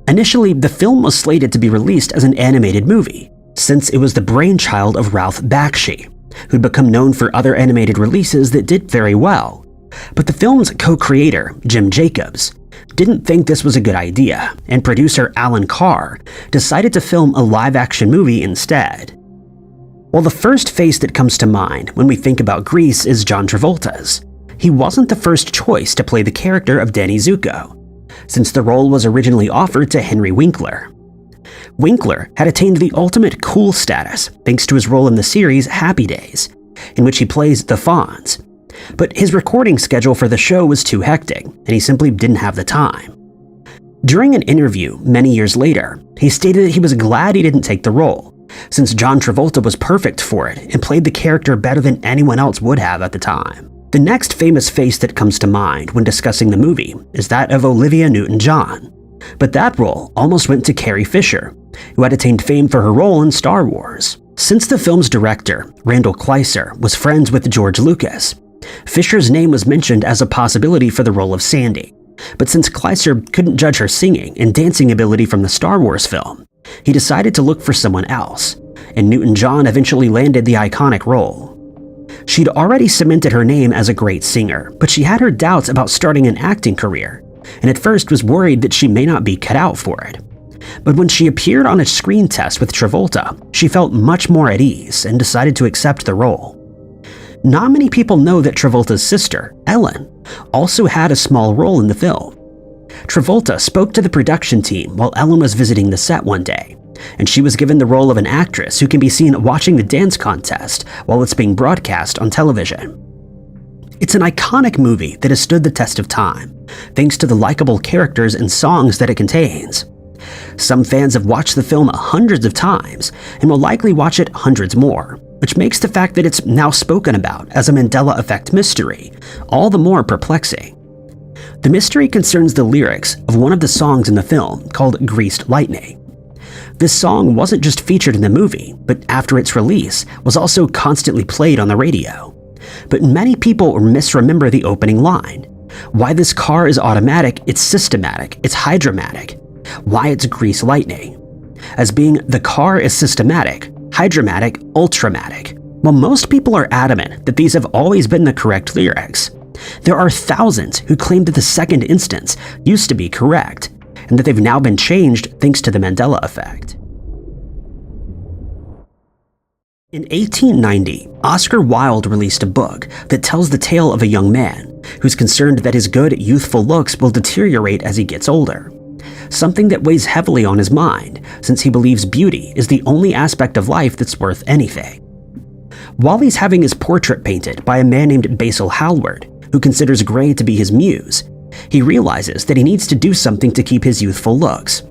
Initially, the film was slated to be released as an animated movie, since it was the brainchild of Ralph Bakshi, who'd become known for other animated releases that did very well. But the film's co-creator, Jim Jacobs, didn't think this was a good idea, and producer Alan Carr decided to film a live-action movie instead. Well, the first face that comes to mind when we think about Grease is John Travolta's. He wasn't the first choice to play the character of Danny Zuko, since the role was originally offered to Henry Winkler. Winkler had attained the ultimate cool status thanks to his role in the series Happy Days, in which he plays the Fonz. But his recording schedule for the show was too hectic, and he simply didn't have the time. During an interview many years later, he stated that he was glad he didn't take the role, since John Travolta was perfect for it and played the character better than anyone else would have at the time. The next famous face that comes to mind when discussing the movie is that of Olivia Newton-John, but that role almost went to Carrie Fisher, who had attained fame for her role in Star Wars. Since the film's director, Randall Kleiser, was friends with George Lucas, Fisher's name was mentioned as a possibility for the role of Sandy. But since Kleiser couldn't judge her singing and dancing ability from the Star Wars film, he decided to look for someone else, and Newton-John eventually landed the iconic role. She'd already cemented her name as a great singer, but she had her doubts about starting an acting career, and at first was worried that she may not be cut out for it. But when she appeared on a screen test with Travolta, she felt much more at ease and decided to accept the role. Not many people know that Travolta's sister, Ellen, also had a small role in the film. Travolta spoke to the production team while Ellen was visiting the set one day, and she was given the role of an actress who can be seen watching the dance contest while it's being broadcast on television. It's an iconic movie that has stood the test of time, thanks to the likable characters and songs that it contains. Some fans have watched the film hundreds of times and will likely watch it hundreds more, which makes the fact that it's now spoken about as a Mandela effect mystery all the more perplexing. The mystery concerns the lyrics of one of the songs in the film called Greased Lightning. This song wasn't just featured in the movie, but after its release was also constantly played on the radio. But many people misremember the opening line. Why this car is automatic, it's systematic, it's hydromatic. Why it's grease lightning. As being the car is systematic, hydromatic, ultramatic. While most people are adamant that these have always been the correct lyrics, there are thousands who claim that the second instance used to be correct, and that they've now been changed thanks to the Mandela effect. In 1890, Oscar Wilde released a book that tells the tale of a young man who's concerned that his good, youthful looks will deteriorate as he gets older. Something that weighs heavily on his mind, since he believes beauty is the only aspect of life that's worth anything. While he's having his portrait painted by a man named Basil Hallward, who considers Gray to be his muse, he realizes that he needs to do something to keep his youthful looks.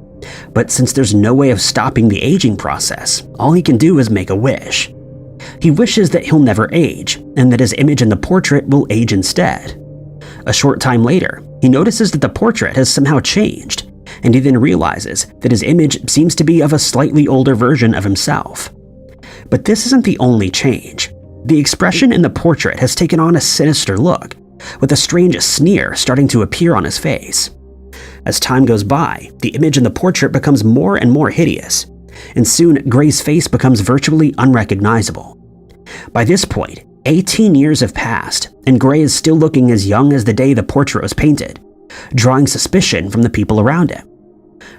But since there's no way of stopping the aging process, all he can do is make a wish. He wishes that he'll never age, and that his image in the portrait will age instead. A short time later, he notices that the portrait has somehow changed, and he then realizes that his image seems to be of a slightly older version of himself. But this isn't the only change. The expression in the portrait has taken on a sinister look, with a strange sneer starting to appear on his face. As time goes by, the image in the portrait becomes more and more hideous, and soon Gray's face becomes virtually unrecognizable. By this point, 18 years have passed, and Gray is still looking as young as the day the portrait was painted, drawing suspicion from the people around him.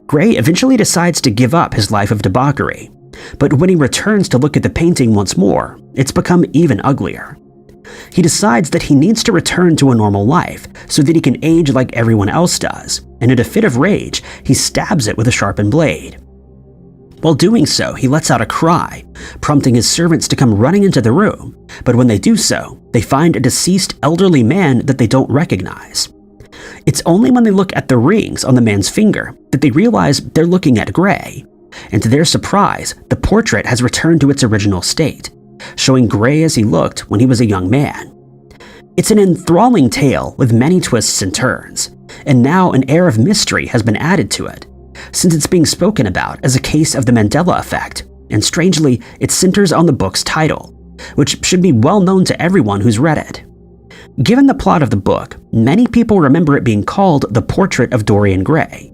Gray eventually decides to give up his life of debauchery, but when he returns to look at the painting once more, it's become even uglier. He decides that he needs to return to a normal life so that he can age like everyone else does, and in a fit of rage, he stabs it with a sharpened blade. While doing so, he lets out a cry, prompting his servants to come running into the room, but when they do so, they find a deceased elderly man that they don't recognize. It's only when they look at the rings on the man's finger that they realize they're looking at Gray, and to their surprise, the portrait has returned to its original state, showing Gray as he looked when he was a young man. It's an enthralling tale with many twists and turns, and now an air of mystery has been added to it, since it's being spoken about as a case of the Mandela effect, and strangely, it centers on the book's title, which should be well known to everyone who's read it. Given the plot of the book, many people remember it being called The Portrait of Dorian Gray,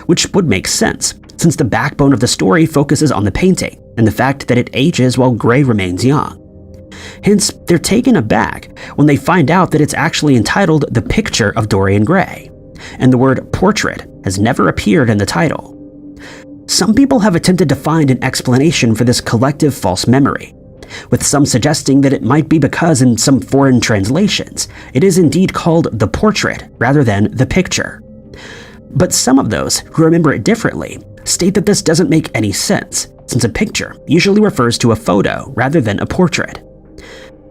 which would make sense, since the backbone of the story focuses on the painting and the fact that it ages while Gray remains young. Hence, they're taken aback when they find out that it's actually entitled The Picture of Dorian Gray, and the word portrait has never appeared in the title. Some people have attempted to find an explanation for this collective false memory, with some suggesting that it might be because in some foreign translations, it is indeed called The Portrait rather than The Picture. But some of those who remember it differently state that this doesn't make any sense, since a picture usually refers to a photo rather than a portrait.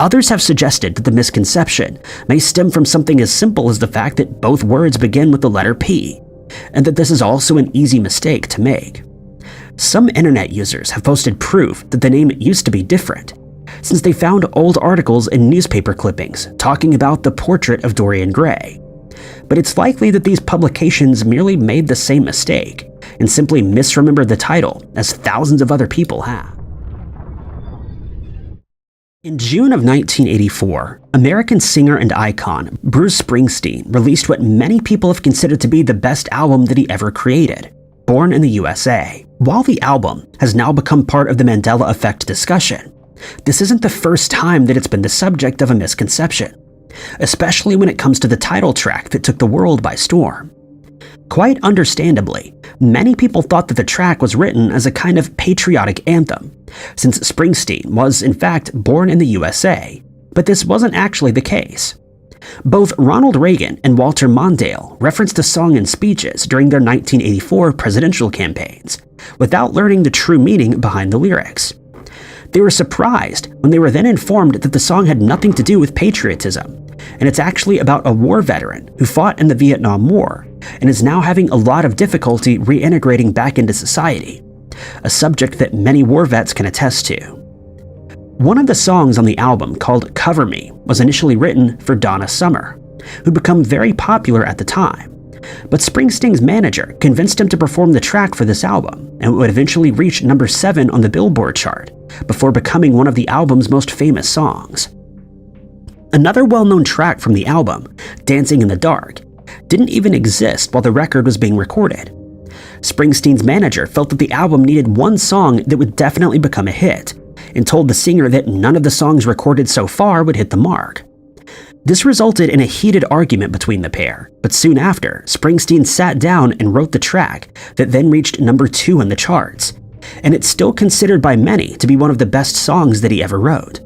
Others have suggested that the misconception may stem from something as simple as the fact that both words begin with the letter P, and that this is also an easy mistake to make. Some internet users have posted proof that the name used to be different, since they found old articles and newspaper clippings talking about the portrait of Dorian Gray. But it's likely that these publications merely made the same mistake and simply misremembered the title, as thousands of other people have. In June of 1984, American singer and icon Bruce Springsteen released what many people have considered to be the best album that he ever created, Born in the USA. While the album has now become part of the Mandela effect discussion, this isn't the first time that it's been the subject of a misconception, especially when it comes to the title track that took the world by storm. Quite understandably, many people thought that the track was written as a kind of patriotic anthem, since Springsteen was in fact born in the USA, but this wasn't actually the case. Both Ronald Reagan and Walter Mondale referenced the song in speeches during their 1984 presidential campaigns, without learning the true meaning behind the lyrics. They were surprised when they were then informed that the song had nothing to do with patriotism, and it's actually about a war veteran who fought in the Vietnam War and is now having a lot of difficulty reintegrating back into society, a subject that many war vets can attest to. One of the songs on the album, called Cover Me, was initially written for Donna Summer, who'd become very popular at the time, but Springsteen's manager convinced him to perform the track for this album, and it would eventually reach number 7 on the Billboard chart, before becoming one of the album's most famous songs. Another well-known track from the album, Dancing in the Dark, didn't even exist while the record was being recorded. Springsteen's manager felt that the album needed one song that would definitely become a hit, and told the singer that none of the songs recorded so far would hit the mark. This resulted in a heated argument between the pair, but soon after, Springsteen sat down and wrote the track that then reached number 2 in the charts, and it's still considered by many to be one of the best songs that he ever wrote.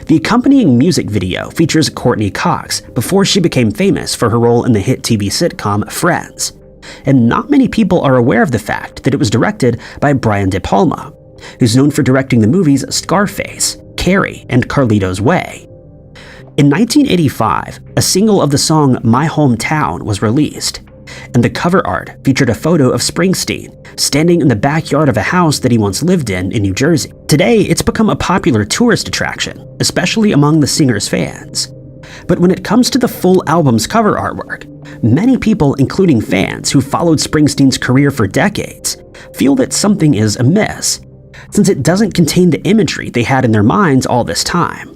The accompanying music video features Courtney Cox before she became famous for her role in the hit TV sitcom Friends, and not many people are aware of the fact that it was directed by Brian De Palma, who's known for directing the movies Scarface, Carrie, and Carlito's Way. In 1985, a single of the song My Hometown was released, and the cover art featured a photo of Springsteen standing in the backyard of a house that he once lived in New Jersey. Today, it's become a popular tourist attraction, especially among the singer's fans. But when it comes to the full album's cover artwork, many people, including fans who followed Springsteen's career for decades, feel that something is amiss, since it doesn't contain the imagery they had in their minds all this time.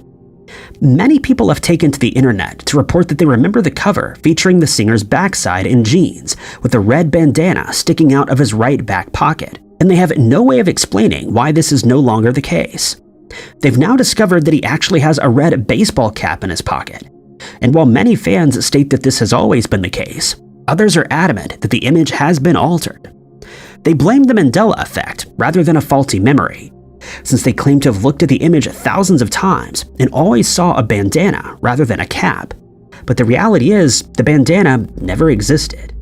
Many people have taken to the internet to report that they remember the cover featuring the singer's backside in jeans with a red bandana sticking out of his right back pocket, and they have no way of explaining why this is no longer the case. They've now discovered that he actually has a red baseball cap in his pocket, and while many fans state that this has always been the case, others are adamant that the image has been altered. They blame the Mandela effect rather than a faulty memory, since they claim to have looked at the image thousands of times and always saw a bandana rather than a cap. But the reality is, the bandana never existed.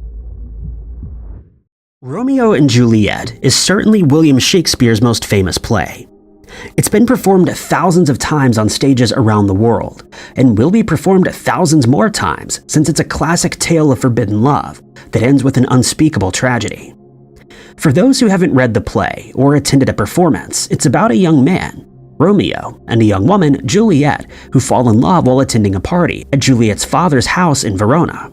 Romeo and Juliet is certainly William Shakespeare's most famous play. It's been performed thousands of times on stages around the world, and will be performed thousands more times since it's a classic tale of forbidden love that ends with an unspeakable tragedy. For those who haven't read the play or attended a performance, it's about a young man, Romeo, and a young woman, Juliet, who fall in love while attending a party at Juliet's father's house in Verona.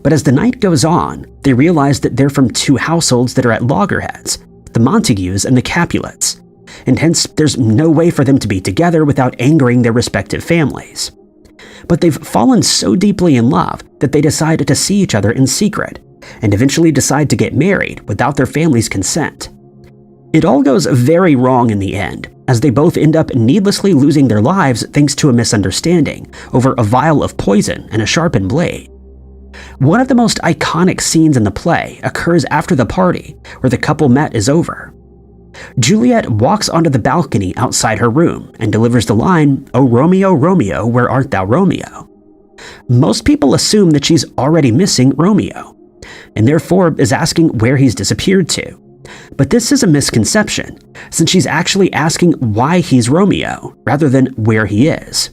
But as the night goes on, they realize that they're from two households that are at loggerheads, the Montagues and the Capulets, and hence there's no way for them to be together without angering their respective families. But they've fallen so deeply in love that they decide to see each other in secret, and eventually decide to get married without their family's consent. It all goes very wrong in the end, as they both end up needlessly losing their lives thanks to a misunderstanding over a vial of poison and a sharpened blade. One of the most iconic scenes in the play occurs after the party where the couple met is over. Juliet walks onto the balcony outside her room and delivers the line, "O Romeo, Romeo, where art thou, Romeo?" Most people assume that she's already missing Romeo, and therefore is asking where he's disappeared to. But this is a misconception, since she's actually asking why he's Romeo, rather than where he is.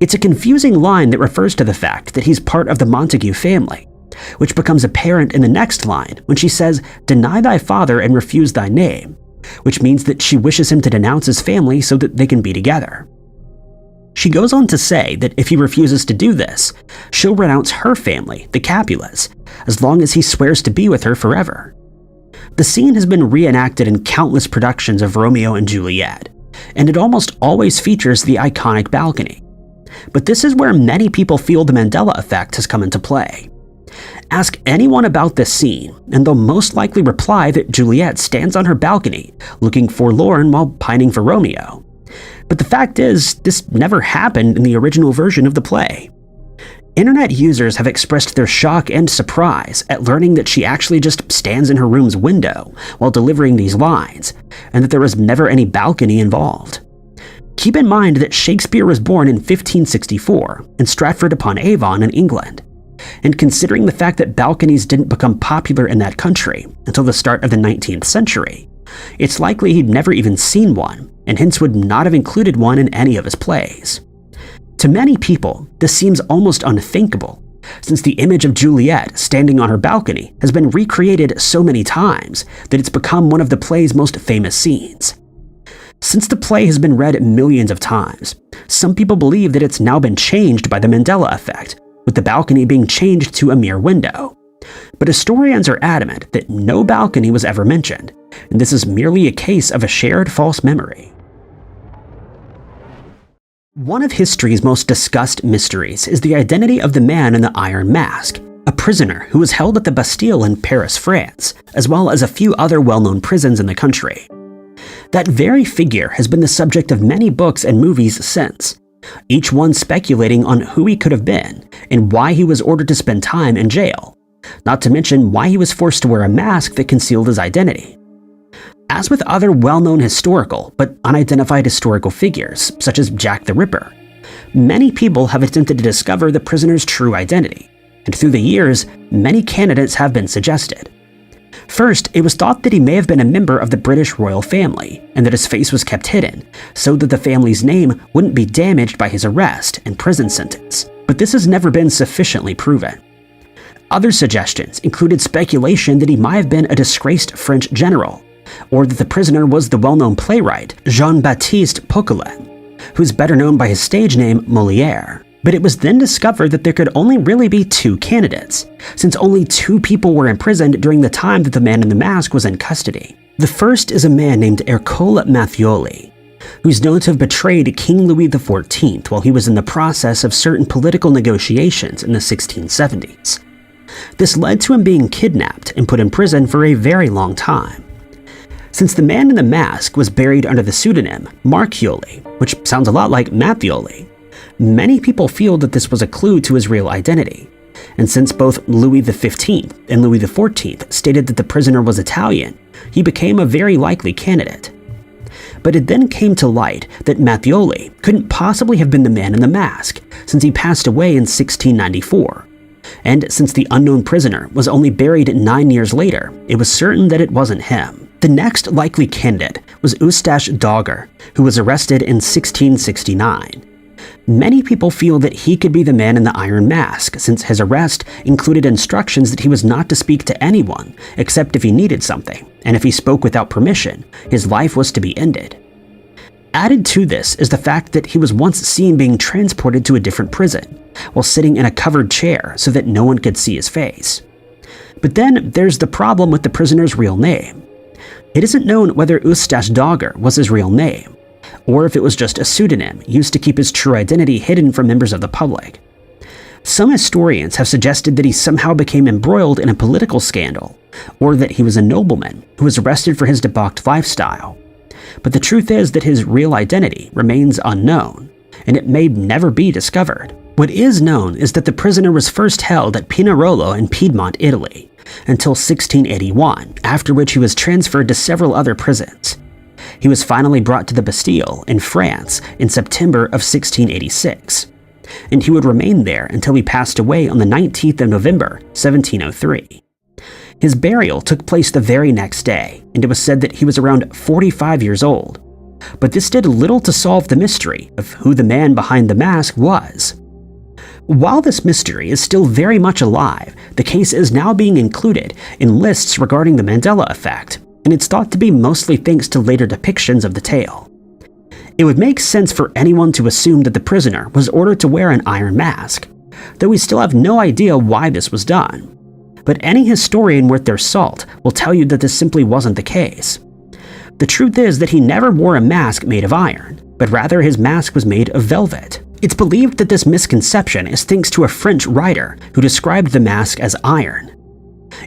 It's a confusing line that refers to the fact that he's part of the Montague family, which becomes apparent in the next line when she says, "Deny thy father and refuse thy name, which means that she wishes him to denounce his family so that they can be together. She goes on to say that if he refuses to do this, she'll renounce her family, the Capulets, as long as he swears to be with her forever. The scene has been reenacted in countless productions of Romeo and Juliet, and it almost always features the iconic balcony. But this is where many people feel the Mandela effect has come into play. Ask anyone about this scene, and they'll most likely reply that Juliet stands on her balcony, looking forlorn while pining for Romeo. But the fact is, this never happened in the original version of the play. Internet users have expressed their shock and surprise at learning that she actually just stands in her room's window while delivering these lines, and that there was never any balcony involved. Keep in mind that Shakespeare was born in 1564 in Stratford-upon-Avon in England, and considering the fact that balconies didn't become popular in that country until the start of the 19th century, it's likely he'd never even seen one, and hence would not have included one in any of his plays. To many people, this seems almost unthinkable, since the image of Juliet standing on her balcony has been recreated so many times that it's become one of the play's most famous scenes. Since the play has been read millions of times, some people believe that it's now been changed by the Mandela effect, with the balcony being changed to a mere window. But historians are adamant that no balcony was ever mentioned, and this is merely a case of a shared false memory. One of history's most discussed mysteries is the identity of the man in the Iron Mask, a prisoner who was held at the Bastille in Paris, France, as well as a few other well-known prisons in the country. That very figure has been the subject of many books and movies since, each one speculating on who he could have been and why he was ordered to spend time in jail, not to mention why he was forced to wear a mask that concealed his identity. As with other well-known historical but unidentified historical figures, such as Jack the Ripper, many people have attempted to discover the prisoner's true identity, and through the years, many candidates have been suggested. First, it was thought that he may have been a member of the British royal family, and that his face was kept hidden, so that the family's name wouldn't be damaged by his arrest and prison sentence, but this has never been sufficiently proven. Other suggestions included speculation that he might have been a disgraced French general, or that the prisoner was the well-known playwright Jean-Baptiste Poquelin, who's better known by his stage name Molière. But it was then discovered that there could only really be two candidates, since only two people were imprisoned during the time that the man in the mask was in custody. The first is a man named Ercole Mathioli, who's known to have betrayed King Louis XIV while he was in the process of certain political negotiations in the 1670s. This led to him being kidnapped and put in prison for a very long time. Since the man in the mask was buried under the pseudonym Marchioli, which sounds a lot like Mathioli, many people feel that this was a clue to his real identity. And since both Louis XV and Louis XIV stated that the prisoner was Italian, he became a very likely candidate. But it then came to light that Mathioli couldn't possibly have been the man in the mask, since he passed away in 1694. And since the unknown prisoner was only buried 9 years later, it was certain that it wasn't him. The next likely candidate was Eustache Dogger, who was arrested in 1669. Many people feel that he could be the man in the Iron Mask, since his arrest included instructions that he was not to speak to anyone except if he needed something, and if he spoke without permission, his life was to be ended. Added to this is the fact that he was once seen being transported to a different prison, while sitting in a covered chair so that no one could see his face. But then there's the problem with the prisoner's real name. It isn't known whether Eustache Dogger was his real name, or if it was just a pseudonym used to keep his true identity hidden from members of the public. Some historians have suggested that he somehow became embroiled in a political scandal, or that he was a nobleman who was arrested for his debauched lifestyle. But the truth is that his real identity remains unknown, and it may never be discovered. What is known is that the prisoner was first held at Pinerolo in Piedmont, Italy, until 1681, after which he was transferred to several other prisons. He was finally brought to the Bastille in France in September of 1686, and he would remain there until he passed away on the 19th of November, 1703. His burial took place the very next day, and it was said that he was around 45 years old. But this did little to solve the mystery of who the man behind the mask was. While this mystery is still very much alive, the case is now being included in lists regarding the Mandela effect, and it's thought to be mostly thanks to later depictions of the tale. It would make sense for anyone to assume that the prisoner was ordered to wear an iron mask, though we still have no idea why this was done. But any historian worth their salt will tell you that this simply wasn't the case. The truth is that he never wore a mask made of iron, but rather his mask was made of velvet. It's believed that this misconception is thanks to a French writer who described the mask as iron.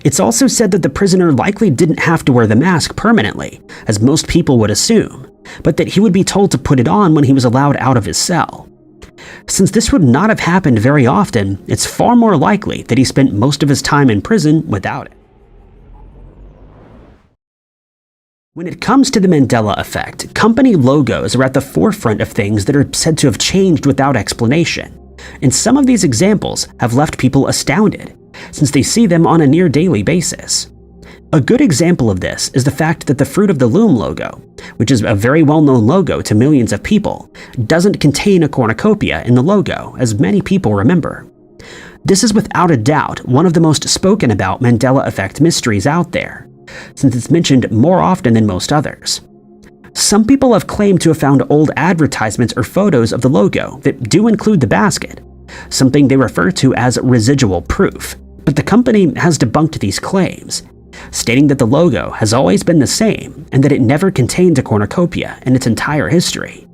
It's also said that the prisoner likely didn't have to wear the mask permanently, as most people would assume, but that he would be told to put it on when he was allowed out of his cell. Since this would not have happened very often, it's far more likely that he spent most of his time in prison without it. When it comes to the Mandela effect, company logos are at the forefront of things that are said to have changed without explanation, and some of these examples have left people astounded, since they see them on a near daily basis. A good example of this is the fact that the Fruit of the Loom logo, which is a very well-known logo to millions of people, doesn't contain a cornucopia in the logo, as many people remember. This is without a doubt one of the most spoken about Mandela effect mysteries out there, since it's mentioned more often than most others. Some people have claimed to have found old advertisements or photos of the logo that do include the basket, something they refer to as residual proof, but the company has debunked these claims, stating that the logo has always been the same and that it never contained a cornucopia in its entire history.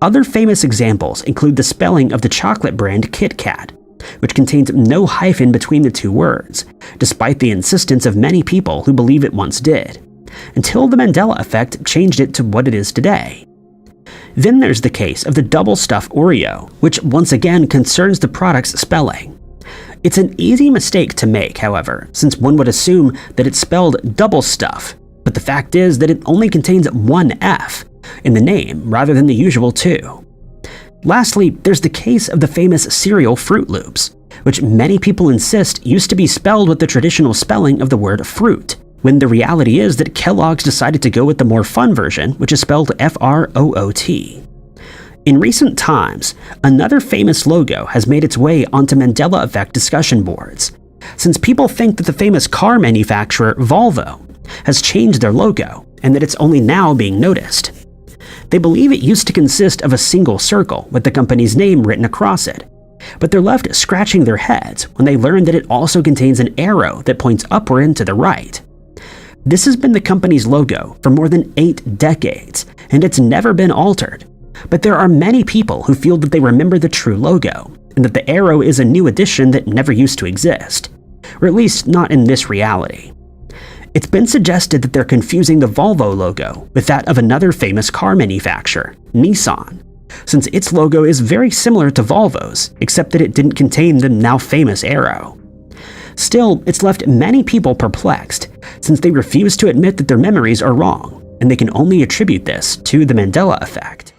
Other famous examples include the spelling of the chocolate brand KitKat, which contains no hyphen between the two words, despite the insistence of many people who believe it once did, until the Mandela effect changed it to what it is today. Then there's the case of the double stuff Oreo, which once again concerns the product's spelling. It's an easy mistake to make, however, since one would assume that it's spelled double stuff, but the fact is that it only contains one F in the name rather than the usual two. Lastly, there's the case of the famous cereal Fruit Loops, which many people insist used to be spelled with the traditional spelling of the word fruit, when the reality is that Kellogg's decided to go with the more fun version, which is spelled F-R-O-O-T. In recent times, another famous logo has made its way onto Mandela effect discussion boards, since people think that the famous car manufacturer Volvo has changed their logo and that it's only now being noticed. They believe it used to consist of a single circle with the company's name written across it, but they're left scratching their heads when they learn that it also contains an arrow that points upward and to the right. This has been the company's logo for more than 8 decades, and it's never been altered. But there are many people who feel that they remember the true logo, and that the arrow is a new addition that never used to exist, or at least not in this reality. It's been suggested that they're confusing the Volvo logo with that of another famous car manufacturer, Nissan, since its logo is very similar to Volvo's, except that it didn't contain the now famous arrow. Still, it's left many people perplexed, since they refuse to admit that their memories are wrong, and they can only attribute this to the Mandela effect.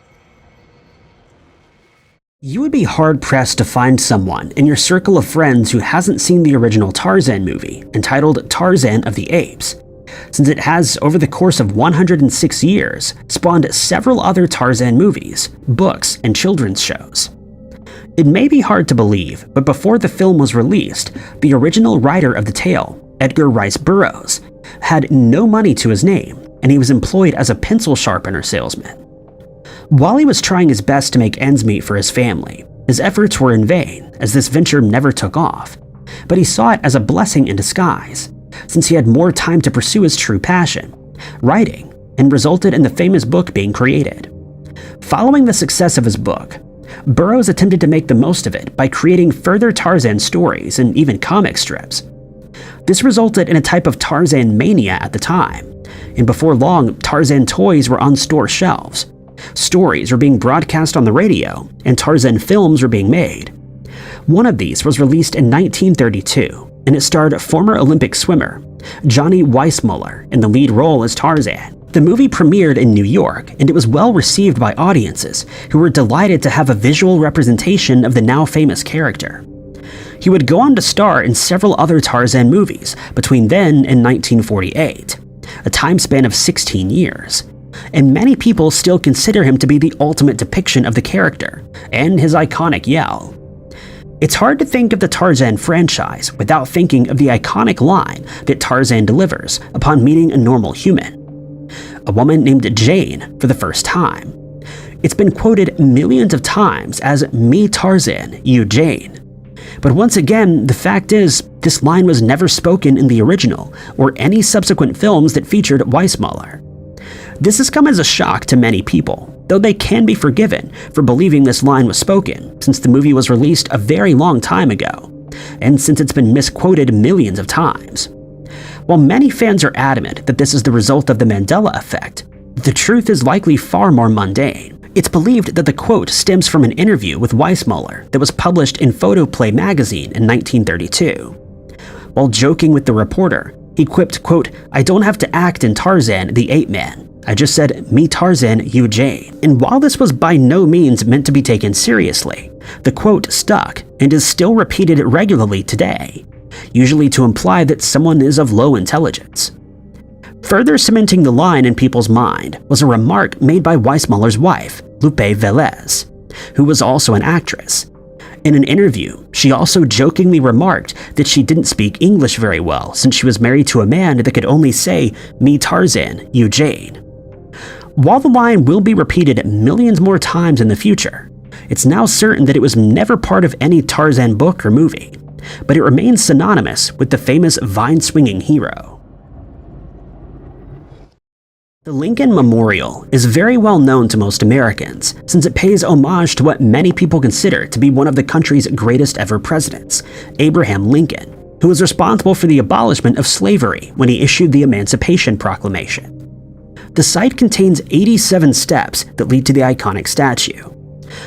You would be hard-pressed to find someone in your circle of friends who hasn't seen the original Tarzan movie, entitled Tarzan of the Apes, since it has, over the course of 106 years, spawned several other Tarzan movies, books, and children's shows. It may be hard to believe, but before the film was released, the original writer of the tale, Edgar Rice Burroughs, had no money to his name, and he was employed as a pencil sharpener salesman. While he was trying his best to make ends meet for his family, his efforts were in vain, as this venture never took off, but he saw it as a blessing in disguise, since he had more time to pursue his true passion, writing, and resulted in the famous book being created. Following the success of his book, Burroughs attempted to make the most of it by creating further Tarzan stories and even comic strips. This resulted in a type of Tarzan mania at the time, and before long, Tarzan toys were on store shelves. Stories were being broadcast on the radio, and Tarzan films were being made. One of these was released in 1932, and it starred former Olympic swimmer Johnny Weissmuller in the lead role as Tarzan. The movie premiered in New York, and it was well received by audiences who were delighted to have a visual representation of the now famous character. He would go on to star in several other Tarzan movies between then and 1948, a time span of 16 years. And many people still consider him to be the ultimate depiction of the character and his iconic yell. It's hard to think of the Tarzan franchise without thinking of the iconic line that Tarzan delivers upon meeting a normal human, a woman named Jane, for the first time. It's been quoted millions of times as "Me Tarzan, you Jane." But once again, the fact is, this line was never spoken in the original or any subsequent films that featured Weissmuller. This has come as a shock to many people, though they can be forgiven for believing this line was spoken, since the movie was released a very long time ago, and since it's been misquoted millions of times. While many fans are adamant that this is the result of the Mandela effect, the truth is likely far more mundane. It's believed that the quote stems from an interview with Weissmuller that was published in Photoplay magazine in 1932. While joking with the reporter, he quipped, quote, "I don't have to act in Tarzan the Ape Man. I just said, 'Me Tarzan, you Jane.'" And while this was by no means meant to be taken seriously, the quote stuck and is still repeated regularly today, usually to imply that someone is of low intelligence. Further cementing the line in people's mind was a remark made by Weissmuller's wife, Lupe Velez, who was also an actress. In an interview, she also jokingly remarked that she didn't speak English very well since she was married to a man that could only say, "Me Tarzan, you Jane." While the line will be repeated millions more times in the future, it's now certain that it was never part of any Tarzan book or movie, but it remains synonymous with the famous vine-swinging hero. The Lincoln Memorial is very well known to most Americans, since it pays homage to what many people consider to be one of the country's greatest ever presidents, Abraham Lincoln, who was responsible for the abolishment of slavery when he issued the Emancipation Proclamation. The site contains 87 steps that lead to the iconic statue.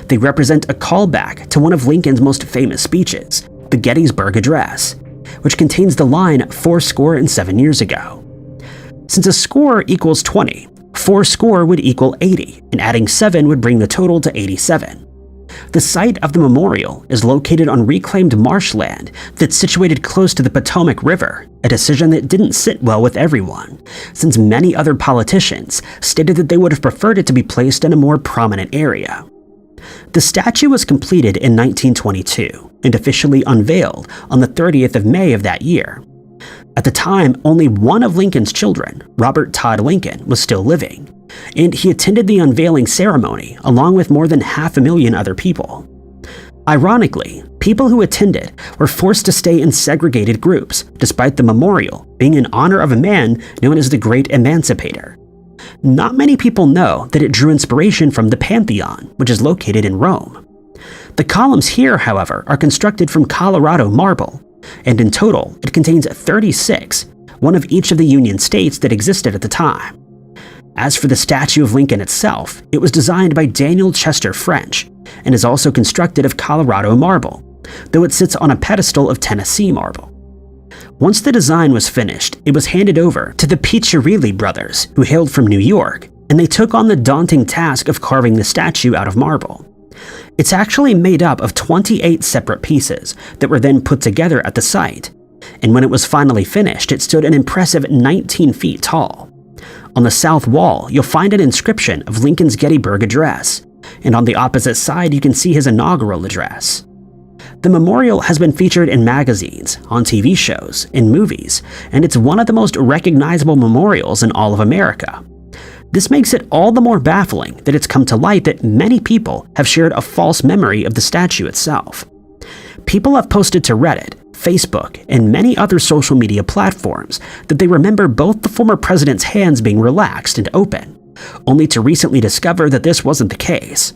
They represent a callback to one of Lincoln's most famous speeches, the Gettysburg Address, which contains the line 407 years ago. Since a score equals 20, 4 would equal 80, and adding 7 would bring the total to 87. The site of the memorial is located on reclaimed marshland that's situated close to the Potomac River, a decision that didn't sit well with everyone, since many other politicians stated that they would have preferred it to be placed in a more prominent area. The statue was completed in 1922 and officially unveiled on the 30th of May of that year. At the time, only one of Lincoln's children, Robert Todd Lincoln, was still living, and he attended the unveiling ceremony along with more than 500,000 other people. Ironically, people who attended were forced to stay in segregated groups, despite the memorial being in honor of a man known as the Great Emancipator. Not many people know that it drew inspiration from the Pantheon, which is located in Rome. The columns here, however, are constructed from Colorado marble, and in total, it contains 36, one of each of the Union states that existed at the time. As for the statue of Lincoln itself, it was designed by Daniel Chester French and is also constructed of Colorado marble, though it sits on a pedestal of Tennessee marble. Once the design was finished, it was handed over to the Piccirilli brothers, who hailed from New York, and they took on the daunting task of carving the statue out of marble. It's actually made up of 28 separate pieces that were then put together at the site, and when it was finally finished, it stood an impressive 19 feet tall. On the south wall, you'll find an inscription of Lincoln's Gettysburg Address, and on the opposite side you can see his inaugural address. The memorial has been featured in magazines, on TV shows, in movies, and it's one of the most recognizable memorials in all of America. This makes it all the more baffling that it's come to light that many people have shared a false memory of the statue itself. People have posted to Reddit, Facebook, and many other social media platforms that they remember both the former president's hands being relaxed and open, only to recently discover that this wasn't the case.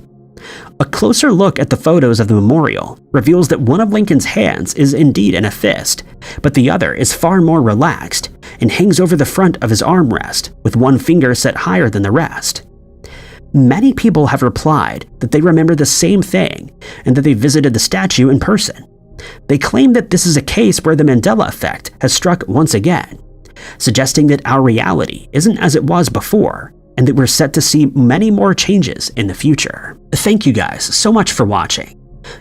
A closer look at the photos of the memorial reveals that one of Lincoln's hands is indeed in a fist, but the other is far more relaxed and hangs over the front of his armrest, with one finger set higher than the rest. Many people have replied that they remember the same thing and that they visited the statue in person. They claim that this is a case where the Mandela effect has struck once again, suggesting that our reality isn't as it was before, and that we're set to see many more changes in the future. Thank you guys so much for watching.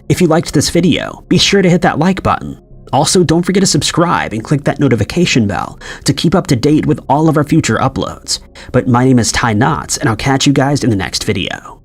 If you liked this video, be sure to hit that like button. Also, don't forget to subscribe and click that notification bell to keep up to date with all of our future uploads. But my name is Ty Knotts, and I'll catch you guys in the next video.